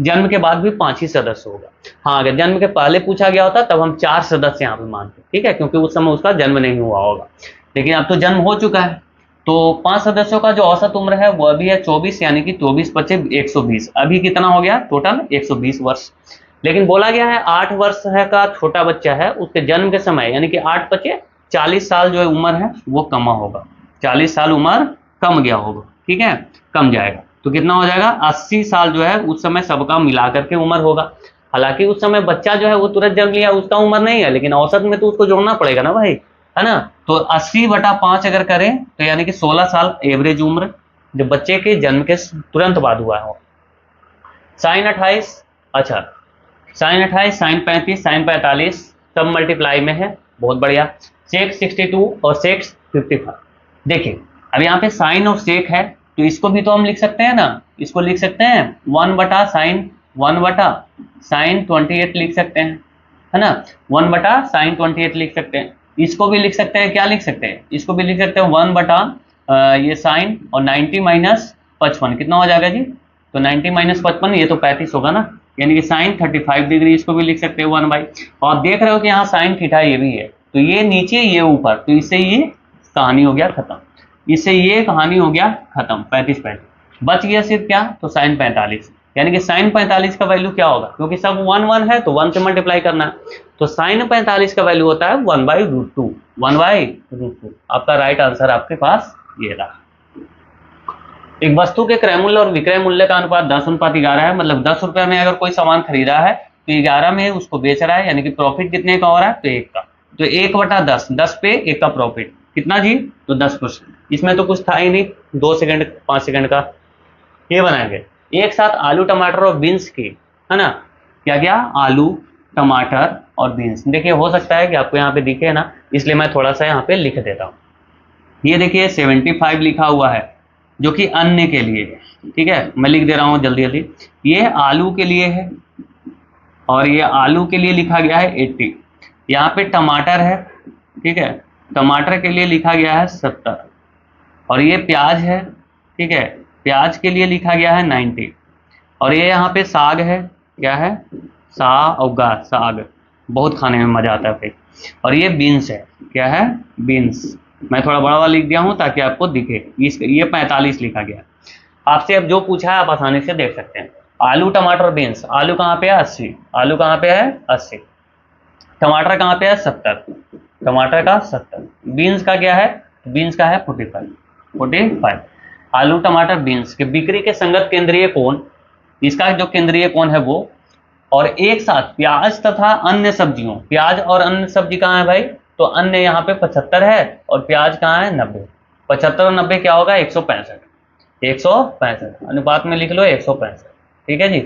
[SPEAKER 1] जन्म के बाद भी 5 ही सदस्य होगा। हाँ, अगर जन्म के पहले पूछा गया होता तब हम 4 सदस्य यहाँ पे मानते, ठीक है, क्योंकि उस समय उसका जन्म नहीं हुआ होगा, लेकिन अब तो जन्म हो चुका है। तो 5 सदस्यों का जो औसत उम्र है वो अभी है 24, यानी कि 24 पचे 120, अभी कितना हो गया टोटल 120 वर्ष। लेकिन बोला गया है 8 वर्ष है का छोटा बच्चा है, उसके जन्म के समय यानी कि 8 पचे 40 साल जो है उम्र है वो कम होगा, 40 साल उम्र कम गया होगा, ठीक है, कम जाएगा, तो कितना हो जाएगा 80 साल जो है उस समय सबका मिला करके उम्र होगा। हालांकि उस समय बच्चा जो है वो तुरंत जन्म लिया, उसका उम्र नहीं है, लेकिन औसत में तो उसको जोड़ना पड़ेगा ना भाई, है ना। तो 80/5 अगर करें तो यानी कि 16 साल एवरेज उम्र जो बच्चे के जन्म के तुरंत बाद हुआ हो। साइन 28, अच्छा साइन 28, साइन 35, साइन 45 सब मल्टीप्लाई में है, बहुत बढ़िया। सेक 62 और सेक 55, देखिए अब यहाँ पे साइन और सेक है तो इसको भी तो हम लिख सकते हैं ना, इसको लिख सकते हैं 1/sin 1/sin 28 लिख सकते हैं, है ना, 1/sin 28 लिख सकते हैं। इसको भी लिख सकते हैं, क्या लिख सकते हैं, इसको भी लिख सकते हैं 1 ये साइन और 90 माइनस 55 कितना हो जाएगा जी, तो 90 माइनस 55 ये तो 35 होगा ना, यानी कि साइन 35 डिग्री, इसको भी लिख सकते हैं 1/। और देख रहे हो कि यहाँ साइन थीटा ये भी है, तो ये नीचे ये ऊपर, तो इससे ये कहानी हो गया खत्म, इससे ये कहानी हो गया खत्म, 35 बच गया सिर्फ क्या, तो साइन 45, यानी कि साइन 45 का वैल्यू क्या होगा, क्योंकि सब 1 है तो 1 से मल्टीप्लाई करना है, तो साइन 45 का वैल्यू होता है 1/√2, 1/√2। आपका राइट आंसर आपके पास ये रहा। एक वस्तु के क्रय मूल्य और विक्रय मूल्य का अनुपात 10:11 है, मतलब 10 रुपए में अगर कोई सामान खरीदा है तो 11 में उसको बेच रहा है, यानी कि प्रॉफिट कितने का हो रहा है, तो 1 का, तो 1/10, 10 पे 1 का प्रॉफिट कितना जी, तो 10%। इसमें तो कुछ था ही नहीं, 2 सेकंड 5 सेकंड का ये बनाएंगे। एक साथ आलू टमाटर और बीन्स की, है ना, क्या क्या, आलू टमाटर और बीन्स, देखिए हो सकता है कि आपको यहाँ पे दिखे ना, इसलिए मैं थोड़ा सा यहाँ पे लिख देता हूँ। ये देखिए 75 लिखा हुआ है जो कि अन्य के लिए, ठीक है, मैं लिख दे रहा हूँ जल्दी जल्दी, ये आलू के लिए है और ये आलू के लिए लिखा गया है 80, यहाँ पे टमाटर है, ठीक है, टमाटर के लिए लिखा गया है 70, और ये प्याज है, ठीक है, प्याज के लिए लिखा गया है 90, और ये यहाँ पे साग है, क्या है, साग, बहुत खाने में मजा आता है भाई, और ये बीन्स है, क्या है, बीन्स, मैं थोड़ा बड़ा वाला लिख दिया हूँ ताकि आपको दिखे, ये 45 लिखा गया। आपसे अब जो पूछा है आप आसानी से देख सकते हैं, आलू टमाटर बीन्स, आलू कहाँ पे है 80, आलू कहाँ पे है 80, टमाटर कहाँ पे है 70, टमाटर का 70, बीन्स का क्या है, बीन्स का है 45। आलू टमाटर बीन्स के बिक्री के संगत केंद्रीय कोण, इसका जो केंद्रीय कोण है वो, और एक साथ प्याज तथा अन्य सब्जियों, प्याज और अन्य सब्जी कहाँ है भाई, तो अन्य यहाँ पे 75 है और प्याज कहाँ है 90, 75 और 90 क्या होगा 165 अनुपात में लिख लो 165, ठीक है जी,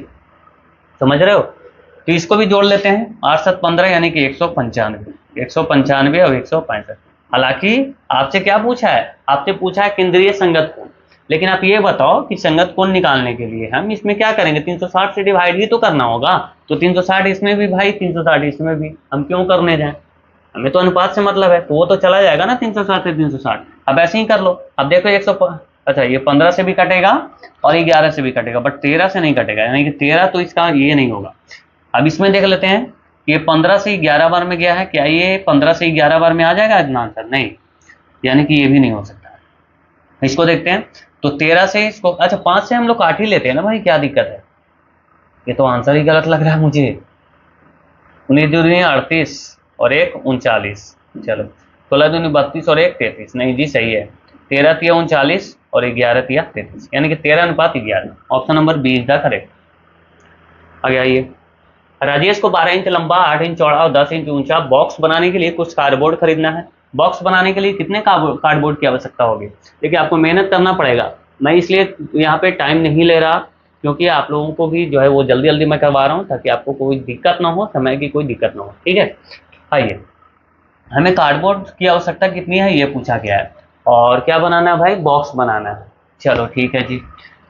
[SPEAKER 1] समझ रहे हो। तो इसको भी जोड़ लेते हैं, 8 7 15 यानी कि 195 और 165। हालांकि आपसे क्या पूछा है, आपसे पूछा है केंद्रीय संगत कोण, लेकिन आप ये बताओ कि संगत कोण निकालने के लिए हम इसमें क्या करेंगे, 360 से डिवाइड ही तो करना होगा, तो 360 इसमें भी भाई 360 इसमें भी, हम क्यों करने जाएं, हमें तो अनुपात से मतलब है, तो वो तो चला जाएगा ना 360 से 360। अब ऐसे ही कर लो, अब देखो 100, अच्छा ये 15 से भी कटेगा और 11 से भी कटेगा, बट 13 से नहीं कटेगा, यानी कि 13 तो इसका ये नहीं होगा। अब इसमें देख लेते हैं, ये 15 से 11 बार में गया है, क्या ये 15 से 11 बार में आ जाएगा इतना आंसर, नहीं, यानी कि ये भी नहीं हो सकता है। इसको देखते हैं, तो 13 से इसको, अच्छा 5 से हम लोग काट ही लेते हैं ना भाई, क्या दिक्कत है, ये तो आंसर ही गलत लग रहा है मुझे। 19 दूनी 38 और 1 39। चलो 16 दूनी 32 और 1 33। नहीं जी सही है। 13 तिया 39 और 11 तिया 33, यानी कि 13:11। Option number B is the correct. आगे आइए। राजेश को 12 इंच लंबा, 8 इंच चौड़ा और 10 इंच ऊंचा बॉक्स बनाने के लिए कुछ कार्डबोर्ड खरीदना है। बॉक्स बनाने के लिए कितने कार्डबोर्ड की आवश्यकता होगी? देखिए आपको मेहनत करना पड़ेगा। मैं इसलिए यहाँ पे टाइम नहीं ले रहा क्योंकि आप लोगों को भी जो है वो जल्दी जल्दी मैं करवा रहा हूँ ताकि आपको कोई दिक्कत ना हो, समय की कोई दिक्कत ना हो। ठीक है, आइए। हमें कार्डबोर्ड की आवश्यकता कितनी है ये पूछा गया है, और क्या बनाना है भाई? बॉक्स बनाना है। चलो ठीक है जी।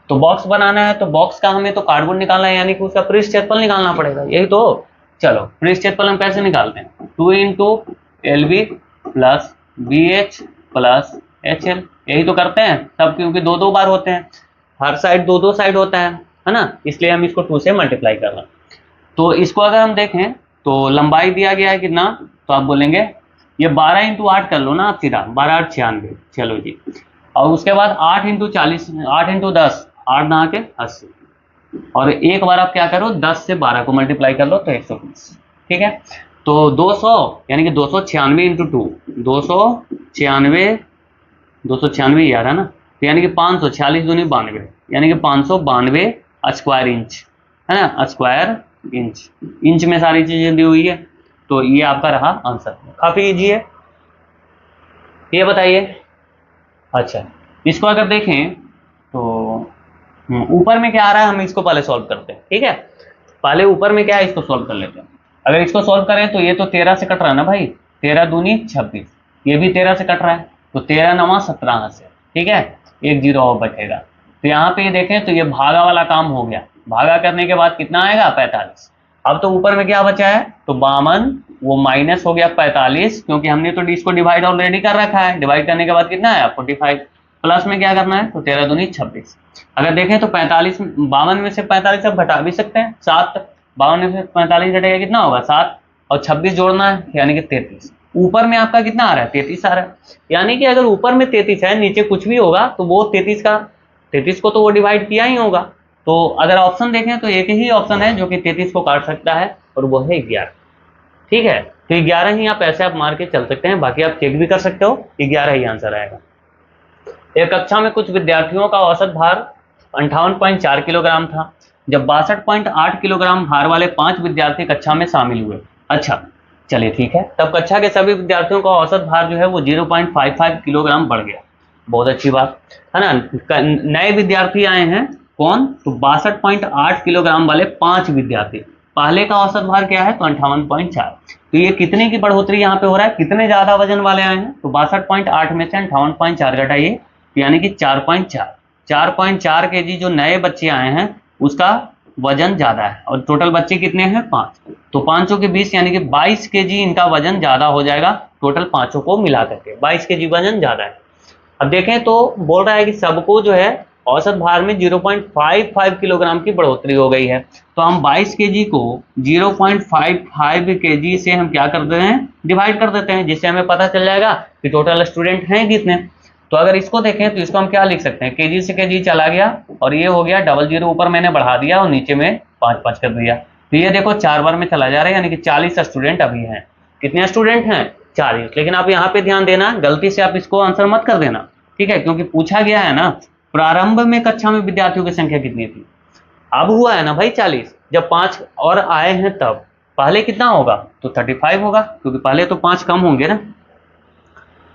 [SPEAKER 1] तो बॉक्स बनाना है तो बॉक्स का हमें तो कार्डबोर्ड निकालना है, यानी कि उसका पृष्ठ क्षेत्रफल निकालना पड़ेगा, यही तो। चलो पृष्ठ क्षेत्रफल हम कैसे निकालते हैं? 2 into LB plus BH plus HL, यही तो करते हैं सब, क्योंकि दो दो बार होते हैं, हर साइड दो दो साइड होता है ना, इसलिए हम इसको 2 से मल्टीप्लाई कर रहे हैं। तो इसको अगर हम देखें तो लंबाई दिया गया है कितना, तो आप बोलेंगे ये 12 इंटू 8 कर लो ना आप सीधा, 12 8 96। चलो जी, और उसके बाद 8 इंटू 40, 8 इंटू 10, 8 9 के 80, और एक बार आप क्या करो 10 से 12 को मल्टीप्लाई कर लो तो 120। ठीक है, तो 200 यानी कि 296 इंटू 2, 296, 296 यार है ना, तो यानी कि 546 दूनी 92, यानी कि 592 स्क्वायर इंच है ना, स्क्वायर इंच। इंच में सारी चीजें दी हुई है, तो ये आपका रहा आंसर। काफी इजी है, ये बताइए। अच्छा, इसको अगर देखें तो ऊपर में क्या आ रहा है, हम इसको पहले सॉल्व करते हैं। ठीक है, पहले ऊपर में क्या है इसको सॉल्व कर लेते हैं। अगर इसको सॉल्व करें तो ये तो 13 से कट रहा है ना भाई, 13 दूनी 26, ये भी 13 से कट रहा है, तो 13 9 17 से। ठीक है, एक जीरो और बचेगा। तो यहाँ पे देखें तो ये भागा वाला काम हो गया, भागा करने के बाद कितना आएगा 45। अब तो ऊपर में क्या बचा है, तो 52, वो माइनस हो गया 45, क्योंकि हमने तो इसको डिवाइड ऑलरेडी कर रखा है। डिवाइड करने के बाद कितना आया 45, प्लस में क्या करना है, तो 13 दूनी 26। अगर देखें तो 45, 52 में से 45 अब घटा भी सकते हैं, 7, 52 में से 45 घटेगा कितना होगा 7, और 26 जोड़ना है यानी कि 33। ऊपर में आपका कितना आ रहा है 33 आ रहा है, यानी कि अगर ऊपर में 33 है नीचे कुछ भी होगा तो वो 33 को तो वो डिवाइड किया ही होगा। तो अगर ऑप्शन देखें तो एक ही ऑप्शन है जो कि 33 को काट सकता है, और वो है 11। ठीक है, तो 11 ही आप ऐसे आप मार के चल सकते हैं, बाकी आप चेक भी कर सकते हो, 11 ही आंसर आएगा। एक कक्षा में कुछ विद्यार्थियों का औसत भार 58.4 किलोग्राम था, जब 62.8 किलोग्राम भार वाले 5 विद्यार्थी कक्षा में शामिल हुए। अच्छा चलिए ठीक है, तब कक्षा के सभी विद्यार्थियों का औसत भार जो है वो 0.55 किलोग्राम बढ़ गया। बहुत अच्छी बात है ना। नए विद्यार्थी आए हैं कौन, तो 62.8 किलोग्राम वाले 5 विद्यार्थी। पहले का औसत भार क्या है, तो 58.4। तो ये कितने की बढ़ोतरी यहाँ पे हो रहा है, कितने ज्यादा वजन वाले आए हैं, तो 62.8 में से 58.4 घटाइए, यानी कि 4.4। 4.4 kg जो नए बच्चे आए हैं उसका वजन ज्यादा है, और टोटल बच्चे कितने हैं 5, तो 5 के 20 यानी कि 22 kg इनका वजन ज्यादा हो जाएगा, टोटल पांचों को मिला करके 22 kg वजन ज्यादा है। अब देखें तो बोल रहा है कि सबको जो है औसत भार में 0.55 किलोग्राम की बढ़ोतरी हो गई है, तो हम 22 kg को 0.55 kg से हम क्या कर देते हैं, डिवाइड कर देते हैं, जिससे हमें पता चल जाएगा कि टोटल स्टूडेंट हैं कितने। तो अगर इसको देखें तो इसको हम क्या लिख सकते हैं, केजी से केजी चला गया, और ये हो गया डबल जीरो ऊपर मैंने बढ़ा दिया और नीचे में 5 5 कर दिया, तो ये देखो 4 बार में चला जा रहा है, यानी कि 40 स्टूडेंट अभी हैं। कितने स्टूडेंट हैं 40। लेकिन आप यहाँ पे ध्यान देना, गलती से आप इसको आंसर मत कर देना, ठीक है, क्योंकि पूछा गया है ना प्रारंभ में कक्षा में विद्यार्थियों की संख्या कितनी थी, अब हुआ है ना भाई 40, जब 5 और आए हैं तब पहले कितना होगा, तो 35 होगा, क्योंकि पहले तो 5 कम होंगे ना।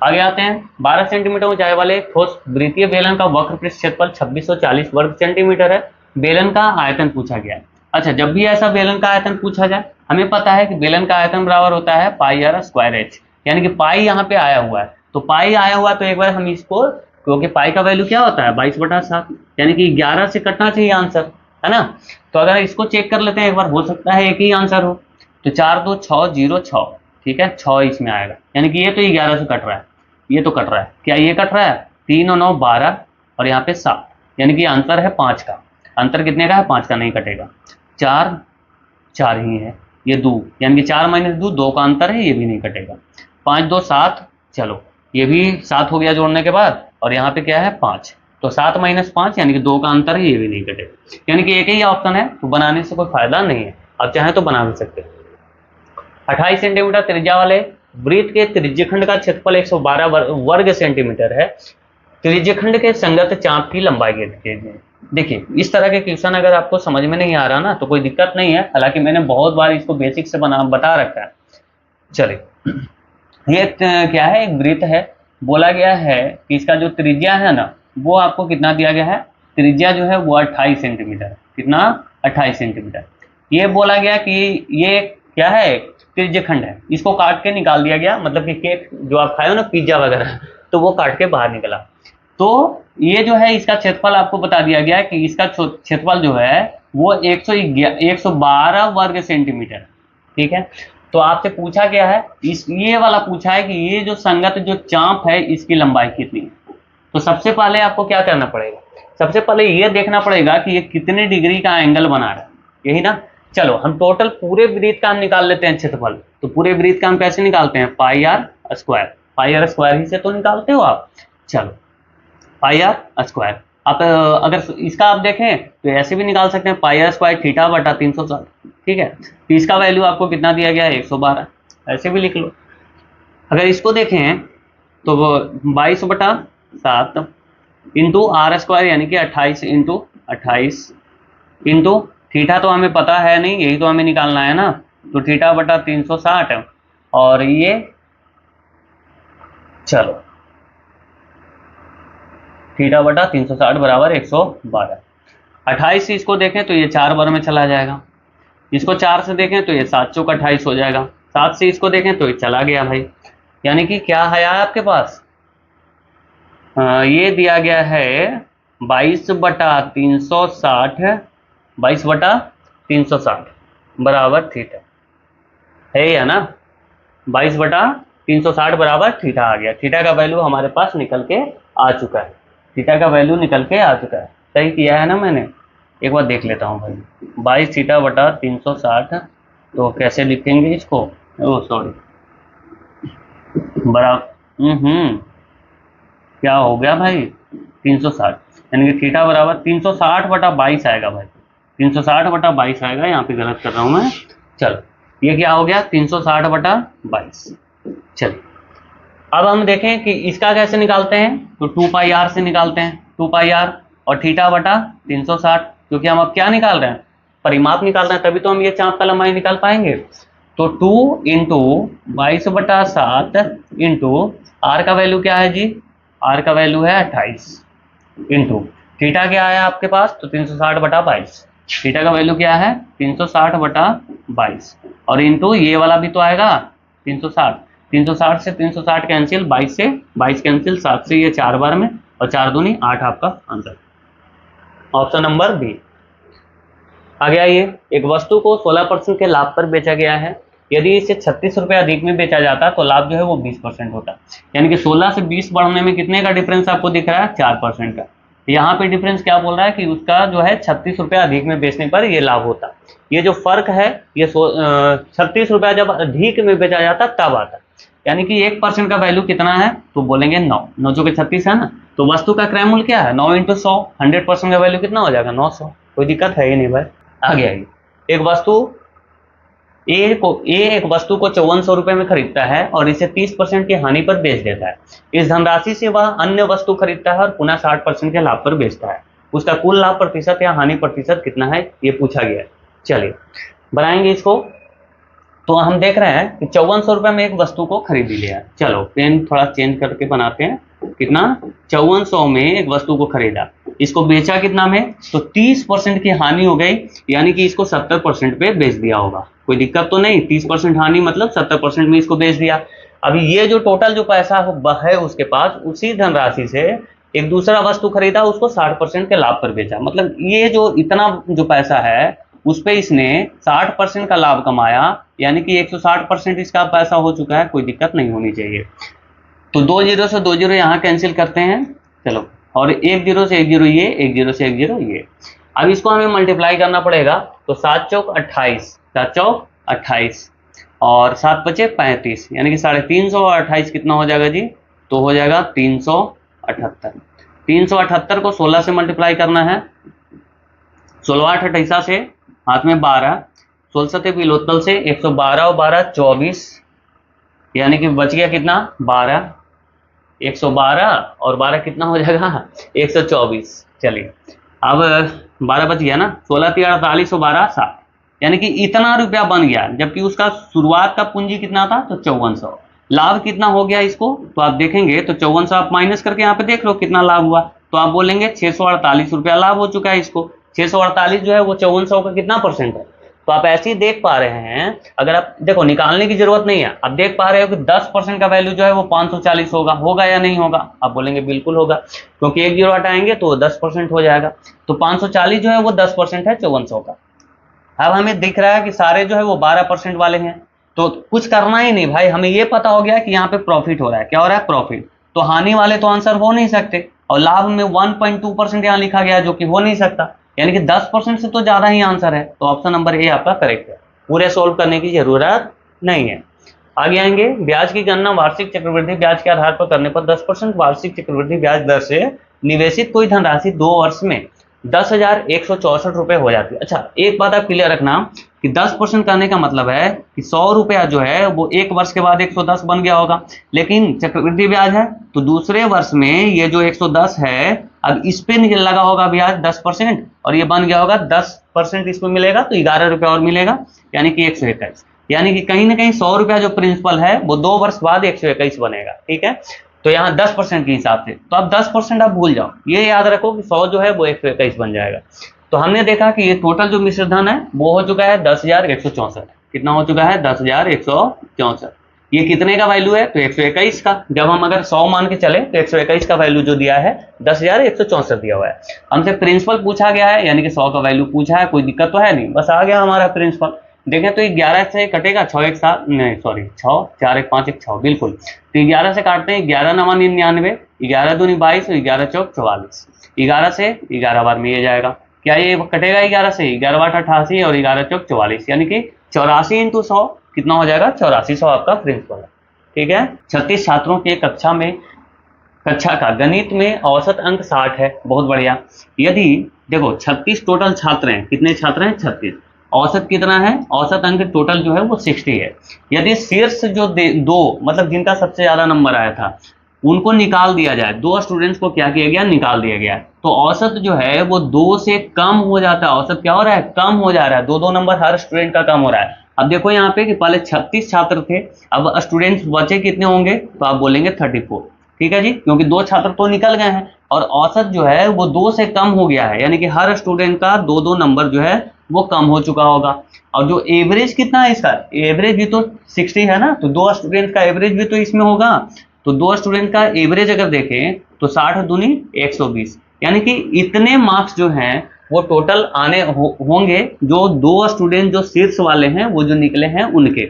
[SPEAKER 1] आगे आते हैं, 12 सेंटीमीटर ऊंचाई वाले ठोस वृत्तीय बेलन का वक्र पृष्ठ क्षेत्रफल 2640 वर्ग सेंटीमीटर है। बेलन का आयतन पूछा गया है। अच्छा, जब भी ऐसा बेलन का आयतन पूछा जाए, हमें पता है कि बेलन का आयतन बराबर होता है पाई आर स्क्वायर एच, यानी कि पाई यहाँ पे आया हुआ है, तो पाई आया हुआ तो एक बार हम इसको, क्योंकि पाई का वैल्यू क्या होता है 22/7, यानी कि 11 से कटना चाहिए आंसर, है ना। तो अगर इसको चेक कर लेते हैं एक बार, हो सकता है एक ही आंसर हो, तो 4 2 6 0 6, ठीक है, 6 इसमें आएगा, यानी कि ये तो 11 से कट रहा है, ये तो कट रहा है, क्या ये कट रहा है, 3 और 9 12, और यहाँ पे 7, यानी कि आंसर है 5 का। अंतर कितने का है, 5 का नहीं कटेगा, 4 4 ही है, ये 2, यानी कि 4 - 2 2 का अंतर है, ये भी नहीं कटेगा। 5 2 7, चलो ये भी 7 हो गया जोड़ने के बाद, और यहाँ पे क्या है 5, तो 7 माइनस 5 यानी कि 2 का अंतर है, ये भी नहीं कटेगा, यानी कि एक ही ऑप्शन है, तो बनाने से कोई फायदा नहीं है। आप चाहें तो बना भी सकते हैं। 28 सेंटीमीटर त्रिज्या वाले वृत्त के त्रिज्यखंड का क्षेत्रफल 112 वर्ग सेंटीमीटर है। त्रिज्यखंड के संगत चाप की लंबाई कीजिए। देखिए, इस तरह के क्वेश्चन अगर आपको समझ में नहीं आ रहा ना, तो कोई दिक्कत नहीं है, हालांकि मैंने बहुत बार इसको बेसिक से बता रखा है। चलिए, ये क्या है, एक वृत्त है, बोला गया है कि इसका जो त्रिज्या है ना, वो आपको कितना दिया गया है, त्रिज्या जो है वो 28 सेंटीमीटर, कितना, 28 सेंटीमीटर। ये बोला गया कि ये क्या है, त्रिज्यखंड है, इसको काट के निकाल दिया गया, मतलब कि केक जो आप खाए हो ना, पिज्जा वगैरह, तो वो काट के बाहर निकला। तो ये जो है इसका क्षेत्रफल आपको बता दिया गया है कि इसका क्षेत्रफल जो है वो 112 वर्ग सेंटीमीटर, ठीक है। तो आपसे पूछा गया है, ये वाला पूछा है कि ये जो संगत जो चाप है इसकी लंबाई कितनी है। तो सबसे पहले आपको क्या करना पड़ेगा, सबसे पहले ये देखना पड़ेगा कि ये कितने डिग्री का एंगल बना रहा है, यही ना। चलो, हम टोटल पूरे वृत्त का हम निकाल लेते हैं क्षेत्रफल। तो पूरे वृत्त का हम कैसे निकालते हैं, pi R square, pi R square ही से तो निकालते हो आप। चलो, पाई आर स्क्वायर, आप अगर इसका आप देखें तो ऐसे भी निकाल सकते हैं, पाई आर स्क्वायर थीटा बटा 360, ठीक है। तो इसका वैल्यू आपको कितना दिया गया है, 112, ऐसे भी लिख लो। अगर इसको देखें तो वो 22/7 इंटू आर स्क्वायर यानी कि 28 इंटू 28 इंटू थीटा तो हमें पता है नहीं, यही तो हमें निकालना है ना, तो थीटा बटा 360, और ये चलो थीटा बटा 360 बराबर 112। 28 से इसको देखें तो ये 4 बार में चला जाएगा, इसको 4 से देखें तो ये 7 चौक 28 हो जाएगा, 7 से इसको देखें तो ये चला गया भाई, यानी कि क्या है आपके पास, ये दिया गया है 22/360, 22/360 बराबर थीटा है या ना, 22/360 बराबर थीटा आ गया। थीटा का वैल्यू हमारे पास निकल के आ चुका है, थीटा का वैल्यू निकल के आ चुका है, सही किया है ना मैंने, एक बार देख लेता हूँ भाई। 22 थीटा बटा 360, तो कैसे लिखेंगे इसको, ओ सॉरी, बराबर क्या हो गया भाई, 360, यानी कि थीटा बराबर 360/22 आएगा भाई, 360/22 आएगा, यहाँ पे गलत कर रहा हूँ मैं। चलो, ये क्या हो गया, 360/22। चलिए, अब हम देखें कि इसका कैसे निकालते हैं, तो 2πr से निकालते हैं, 2πr और थीटा बटा 360, क्योंकि हम अब क्या निकाल रहे हैं, परिमाप निकाल रहे हैं, तभी तो हम ये चाप का लंबाई निकाल पाएंगे। तो 2 इंटू 22/7 इंटू आर का वैल्यू क्या है जी, आर का वैल्यू है 28 इंटू थीटा क्या है आपके पास, तो 360/22, थीटा का वैल्यू क्या है 360/22, और इंटू ये वाला भी तो आएगा 360, 360 से 360 कैंसिल, 22 से 22 कैंसिल, 7 से ये 4 बार में, और 4 दूनी 8 आपका आंसर, ऑप्शन नंबर बी आ गया। ये एक वस्तु को 16% के लाभ पर बेचा गया है, यदि इसे 36 रुपये अधिक में बेचा जाता तो लाभ जो है वो 20% होता, यानी कि 16 से 20 बढ़ने में कितने का डिफरेंस आपको दिख रहा है, 4% का। यहाँ पे डिफरेंस क्या बोल रहा है कि उसका जो है 36 रुपये अधिक में बेचने पर ये लाभ होता, ये जो फर्क है ये 36 रुपया जब अधिक में बेचा जाता तब आता, यानी कि 1% का वैल्यू कितना है, तो बोलेंगे 9, 9 जो कि 36 है ना, तो वस्तु का क्रय मूल्य क्या है, 9 × 100, 100% का वैल्यू कितना हो जाएगा, 900, कोई दिक्कत है ही नहीं भाई। आ गया ये, एक वस्तु एक वस्तु को 5400 रुपए में खरीदता है और इसे 30% की हानि पर बेच देता है, इस धनराशि से वह अन्य वस्तु खरीदता है और पुनः 60% के लाभ पर बेचता है, उसका कुल लाभ प्रतिशत या हानि प्रतिशत कितना है, ये पूछा गया है। चलिए बनाएंगे इसको, तो हम देख रहे हैं कि 5400 रुपये में एक वस्तु को खरीद लिया, चलो पेन थोड़ा चेंज करके बनाते हैं, कितना, 5400 में एक वस्तु को खरीदा, इसको बेचा कितना में, तो 30% की हानि हो गई, यानी कि इसको 70% पे बेच दिया होगा, कोई दिक्कत तो नहीं, 30% हानि मतलब 70% में इसको बेच दिया। अभी ये जो टोटल जो पैसा है उसके पास, उसी धनराशि से एक दूसरा वस्तु खरीदा, उसको 60% के लाभ पर बेचा, मतलब ये जो इतना जो पैसा है उस पर इसने 60% का लाभ कमाया, यानी कि 160% इसका पैसा हो चुका है, कोई दिक्कत नहीं होनी चाहिए। तो 2 0 से 2 0 यहाँ कैंसिल करते हैं, चलो, और 1 0 से 1 0 ये, 1 0 से 1 0 ये। अब इसको हमें मल्टीप्लाई करना पड़ेगा, तो 7 चौक 28, 7 चौक 28 और 7 बचे 35, यानी कि 350 और 28 कितना हो जाएगा जी, तो हो जाएगा 378। 378 को 16 से मल्टीप्लाई करना है, 16 8 28 से हाथ में 12, 16 सते पिलोत्तल से 112 और 12 24, यानी कि बच गया कितना 12, 112 और 12 कितना हो जाएगा 124। चलिए अब 12 बच गया ना, 16 3 48 और 12 60, यानी कि इतना रुपया बन गया, जबकि उसका शुरुआत का पूंजी कितना था तो 5400। लाभ कितना हो गया इसको, तो आप देखेंगे तो 5400 आप माइनस करके यहाँ पे देख लो कितना लाभ हुआ, तो आप बोलेंगे 648 रुपया लाभ हो चुका है इसको। 648 जो है वो 5400 का कितना परसेंट है, तो आप ऐसे ही देख पा रहे हैं। अगर आप देखो निकालने की जरूरत नहीं है, आप देख पा रहे हो कि 10% का वैल्यू जो है वो 540 होगा या नहीं होगा, आप बोलेंगे बिल्कुल होगा, क्योंकि एक जीरो हटाएंगे तो 10% हो जाएगा। तो 540 जो है वो 10% है 5400 का। अब हमें दिख रहा है कि सारे जो है वो 12% वाले हैं, तो कुछ करना ही नहीं भाई, हमें ये पता हो गया कि यहाँ पे प्रॉफिट हो रहा है। क्या हो रहा है, प्रॉफिट। तो हानि वाले तो आंसर हो नहीं सकते, और लाभ में 1.2% यहाँ लिखा गया जो कि हो नहीं सकता, यानी कि 10% से तो ज्यादा ही आंसर है। तो ऑप्शन नंबर ए आपका करेक्ट है, पूरे सोल्व करने की जरूरत नहीं है। आगे आएंगे, ब्याज की गणना वार्षिक चक्रवृद्धि ब्याज के आधार पर करने पर 10% वार्षिक चक्रवृद्धि ब्याज दर से निवेशित कोई धनराशि 2 वर्ष में 10,164 रुपए हो जाती है। अच्छा, एक बात आप क्लियर रखना कि 10% करने का मतलब है कि 100 रुपया जो है वो एक वर्ष के बाद 110 बन गया होगा, लेकिन चक्रवृद्धि ब्याज है तो दूसरे वर्ष में ये जो 110 है, अब इस पे लगा होगा ब्याज 10%, और ये बन गया होगा 10% इसमें मिलेगा तो 11 रुपया और मिलेगा, यानी कि 121। यानी कि कहीं ना कहीं 100 रुपया जो प्रिंसिपल है वो 2 वर्ष बाद 121 बनेगा। ठीक है, तो यहाँ 10% के हिसाब से, तो आप 10% आप भूल जाओ, ये याद रखो कि 100 जो है वो 121 बन जाएगा। तो हमने देखा कि ये टोटल जो मिश्र धन है वो हो चुका है 10,164। कितना हो चुका है 10,164। ये कितने का वैल्यू है तो 121 का। जब हम अगर 100 मान के चले तो 121 का वैल्यू जो दिया है 10,164 दिया हुआ है। हमसे प्रिंसिपल पूछा गया है, यानी कि 100 का वैल्यू पूछा है, कोई दिक्कत तो है नहीं, बस आ गया हमारा प्रिंसिपल। देखें तो 11 से कटेगा, 6 1 7 नहीं सॉरी 6 4 1 5 1 6 बिल्कुल। तो 11 से काटते हैं, 11 9 99, 11 दूनी 22, 11 चौक 44, 11 से 11 बार में ये जाएगा, क्या ये कटेगा 11 से, 11 8 88 और 11 चौक 44, यानी कि 84 इंटू 100 कितना हो जाएगा 8400 आपका प्रिंसिपल है। ठीक है, 36 छात्रों की कक्षा का गणित में औसत अंक 60 है, बहुत बढ़िया। यदि देखो 36 टोटल छात्र हैं, कितने छात्र हैं 36, औसत कितना है, औसत अंक टोटल जो है वो 60 है। यदि शीर्ष जो दो मतलब जिनका सबसे ज्यादा नंबर आया था उनको निकाल दिया जाए, 2 स्टूडेंट्स को क्या किया गया, निकाल दिया गया, तो औसत जो है वो 2 से कम हो जाता है। औसत क्या हो रहा है, कम हो जा रहा है, 2 नंबर हर स्टूडेंट का कम हो रहा है। अब देखो यहाँ पे कि पहले 36 छात्र थे, अब स्टूडेंट्स बचे कितने होंगे, तो आप बोलेंगे 34। ठीक है जी, क्योंकि 2 छात्र तो निकल गए हैं और औसत जो है वो 2 से कम हो गया है, यानी कि हर स्टूडेंट का 2 नंबर जो है वो कम हो चुका होगा। और जो एवरेज कितना है इसका, एवरेज भी तो 60 है ना, तो 2 स्टूडेंट का एवरेज भी तो इसमें होगा, तो 2 स्टूडेंट का एवरेज अगर देखें तो 60 दूनी 120, यानी कि इतने मार्क्स जो हैं वो टोटल आने होंगे जो 2 स्टूडेंट जो शीर्ष वाले हैं वो जो निकले हैं उनके।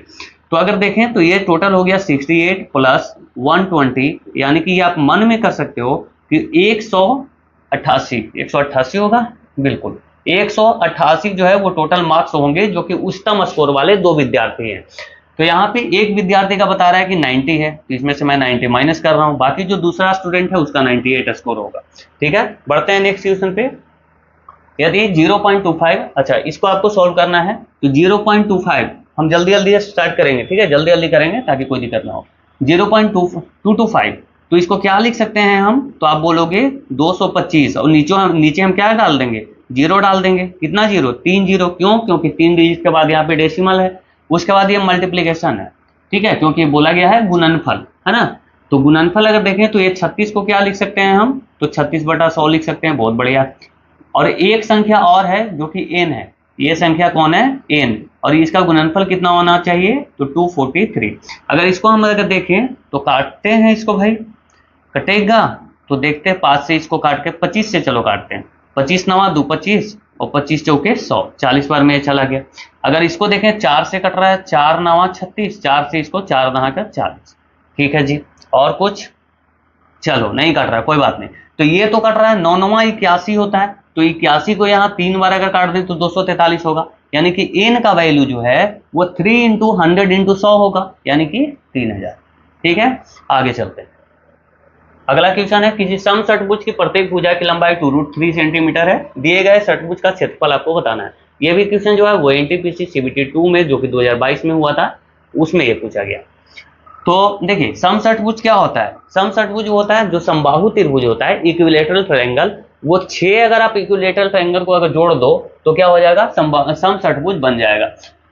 [SPEAKER 1] तो अगर देखें तो ये टोटल हो गया 68 प्लस 120, यानी कि ये आप मन में कर सकते हो कि 188 होगा, बिल्कुल 188 जो है वो टोटल मार्क्स होंगे जो कि उच्चतम स्कोर वाले 2 विद्यार्थी हैं। तो यहाँ पे एक विद्यार्थी का बता रहा है कि 90 है, तो इसमें से मैं 90 माइनस कर रहा हूँ, बाकी जो दूसरा स्टूडेंट है उसका 98 स्कोर होगा। ठीक है, बढ़ते हैं नेक्स्ट क्वेश्चन पे। यदि 0.25, अच्छा इसको आपको सॉल्व करना है, तो 0.25 हम जल्दी जल्दी स्टार्ट करेंगे। ठीक है, जल्दी जल्दी करेंगे ताकि कोई दिक्कत ना हो। 0.225, तो इसको क्या लिख सकते हैं हम, तो आप बोलोगे 225 और नीचे हम क्या डाल देंगे, 0 डाल देंगे। कितना 0, 3 0, क्यों, क्योंकि 3 डिजिट के बाद यहाँ पे डेसिमल है, उसके बाद ये मल्टीप्लीकेशन है। ठीक है, क्योंकि बोला गया है गुणनफल है ना, तो गुणनफल अगर देखें तो ये 36 को क्या लिख सकते हैं हम, तो 36/100 लिख सकते हैं, बहुत बढ़िया। और एक संख्या और है जो कि n है, ये संख्या कौन है, n, और इसका गुणनफल कितना होना चाहिए, तो 243। अगर इसको हम अगर देखें तो काटते हैं इसको, भाई कटेगा, तो देखते हैं 5 से इसको काट के 25 से चलो काटते हैं, 25 9 2 25 और 25 चौके 100, 40 बार में चला गया। अगर इसको देखें 4 से कट रहा है, 4 9 36, 4 से इसको 4 9 का 40। ठीक है जी, और कुछ, चलो नहीं कट रहा है कोई बात नहीं। तो ये तो कट रहा है, 9 9 81 होता है, तो 81 को यहाँ 3 बार अगर काट दें तो 243 होगा, यानी कि n का वैल्यू जो है वो 3 × 100 × 100 होगा, यानी कि 3000। ठीक है, आगे चलते हैं। अगला क्वेश्चन है किसी सम षटभुज की प्रत्येक भुजा की लंबाई 2√3 सेंटीमीटर है, दिए गए षटभुज का क्षेत्रफल आपको बताना है। ये भी क्वेश्चन जो है वो एनटीपीसी CBT 2 में जो कि 2022 में हुआ था उसमें ये पूछा गया। तो देखिए सम षटभुज क्या होता है, सम षटभुज होता है जो समबाहु त्रिभुज होता है, इक्विलेटरल ट्रायंगल, वो 6 अगर आप इक्विलेटरल ट्रायंगल को अगर जोड़ दो तो क्या हो जाएगा, सम षटभुज बन जाएगा।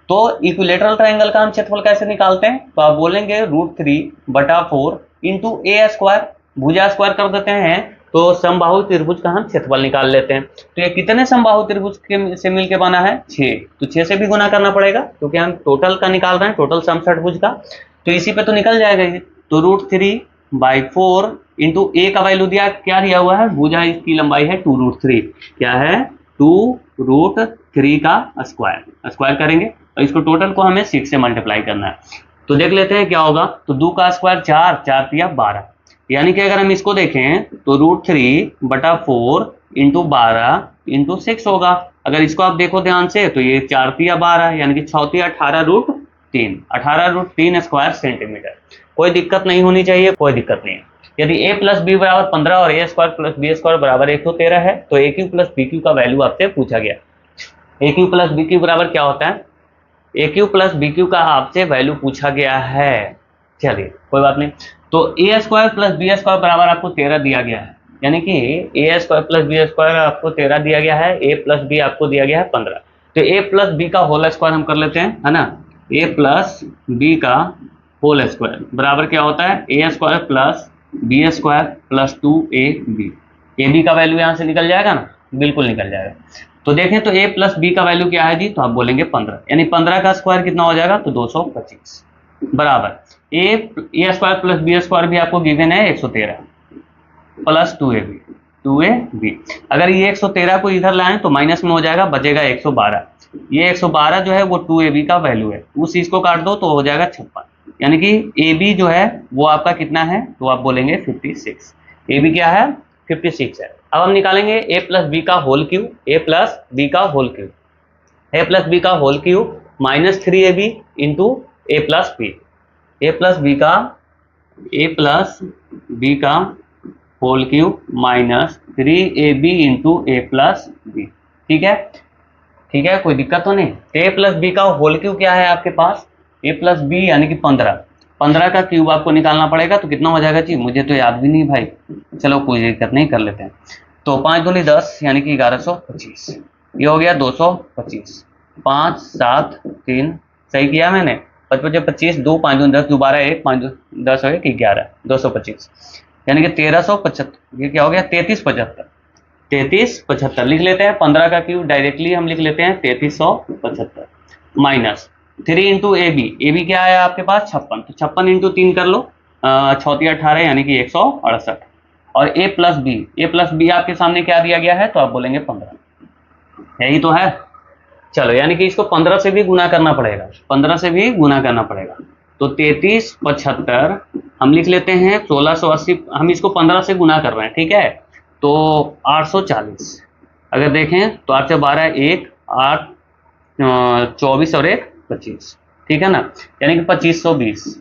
[SPEAKER 1] तो इक्विलेटरल ट्रायंगल का हम क्षेत्रफल कैसे निकालते हैं, तो आप बोलेंगे √3/4 इंटू ए स्क्वायर, भुजा स्क्वायर कर देते हैं तो समबाहु त्रिभुज का हम क्षेत्रफल निकाल लेते हैं। तो ये कितने समबाहु त्रिभुज से मिलके बना है, 6, तो 6 से भी गुना करना पड़ेगा क्योंकि हम टोटल का निकाल रहे हैं, टोटल सम षटभुज का, तो इसी पे तो निकल जाएगा ये। तो √3/4 इंटू ए का वैल्यू दिया, क्या दिया हुआ है, भुजा इसकी लंबाई है 2√3, क्या है 2√3 का स्क्वायर, स्क्वायर करेंगे और इसको टोटल को हमें 6 से मल्टीप्लाई करना है। तो देख लेते हैं क्या होगा, तो 2 का स्क्वायर 4, 4 तिया 12, यानी कि अगर हम इसको देखें तो √3/4 इंटू 12 इंटू 6 होगा। अगर इसको आप देखो ध्यान से तो ये 4 तिया 12 यानी कि 6 तिया 18√3, 18√3 स्क्वायर सेंटीमीटर। कोई दिक्कत नहीं होनी चाहिए, कोई दिक्कत नहीं है। यदि a प्लस बी बराबर 15 और a square plus B square बराबर 113 है तो A cube plus B cube का वैल्यू आपसे पूछा गया। A cube plus B cube बराबर क्या होता है, A cube plus B cube का आपसे वैल्यू पूछा गया है। चलिए कोई बात नहीं, तो ए स्क्वायर प्लस बी स्क्वायर बराबर आपको 13 दिया गया है, यानी कि ए स्क्वायर प्लस बी स्क्वायर आपको 13 दिया गया है, ए प्लस बी आपको दिया गया है 15। तो ए प्लस बी का होल स्क्वायर हम कर लेते हैं, है ना, ए प्लस बी का होल स्क्वायर बराबर क्या होता है, A square plus B square plus 2ab। A B का वैल्यू यहाँ से निकल जाएगा ना, बिल्कुल निकल जाएगा। तो देखें तो a प्लस बी का वैल्यू क्या है जी, तो आप बोलेंगे 15, यानी 15 का स्क्वायर कितना हो जाएगा, तो 225 बराबर ए स्क्वायर प्लस बी स्क्वायर भी आपको गिवन है 113 प्लस 2ab। अगर ये 113 को इधर लाएं तो माइनस में हो जाएगा, बचेगा 112। ये 112 जो है वो 2ab का वैल्यू है, उस चीज को काट दो तो हो जाएगा 56, यानी कि ab जो है वो आपका कितना है, तो आप बोलेंगे 56। ab क्या है, 56 है। अब हम निकालेंगे a प्लस बी का whole cube, a plus B का whole cube, a plus B का whole cube minus 3ab into A plus B, A plus B का whole cube minus 3ab into A plus B. ठीक है, ठीक है, कोई दिक्कत तो नहीं। ए प्लस बी का होल क्यूब क्या है आपके पास, ए प्लस बी यानी कि 15 का क्यूब आपको निकालना पड़ेगा, तो कितना हो जाएगा जी, मुझे तो याद भी नहीं भाई, चलो कोई दिक्कत नहीं, कर लेते हैं। तो 5 दूनी 10 यानी कि 1125, ये हो गया 225, 5 7 3, सही किया मैंने, 5 25 2 5 दूनी 10 दोबारा 1 5 10 हो गया 11, 225 यानी कि 1375, ये क्या हो गया 3375 लिख लेते हैं। 15 का क्यूब डायरेक्टली हम लिख लेते हैं 3375 माइनस 3 इंटू ए बी क्या है आपके पास 56, तो 56 इंटू 3 कर लो, 6 18 यानी कि 168। और ए प्लस बी आपके सामने क्या दिया गया है, तो आप बोलेंगे 15, यही तो है। चलो यानी कि इसको 15 से भी गुना करना पड़ेगा, 15 से भी गुना करना पड़ेगा, तो 3375 हम लिख लेते हैं 1680, हम इसको 15 से गुना कर रहे हैं, ठीक है, तो 840। अगर देखें तो 8 से 12 1 8 24 और 1 25, ठीक है ना, यानी कि 2520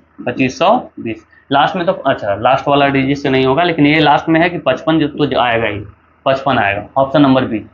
[SPEAKER 1] लास्ट में, तो अच्छा लास्ट वाला डिजिट से नहीं होगा, लेकिन ये लास्ट में है कि 55 जो तो आएगा ही, 55 आएगा, ऑप्शन नंबर बी।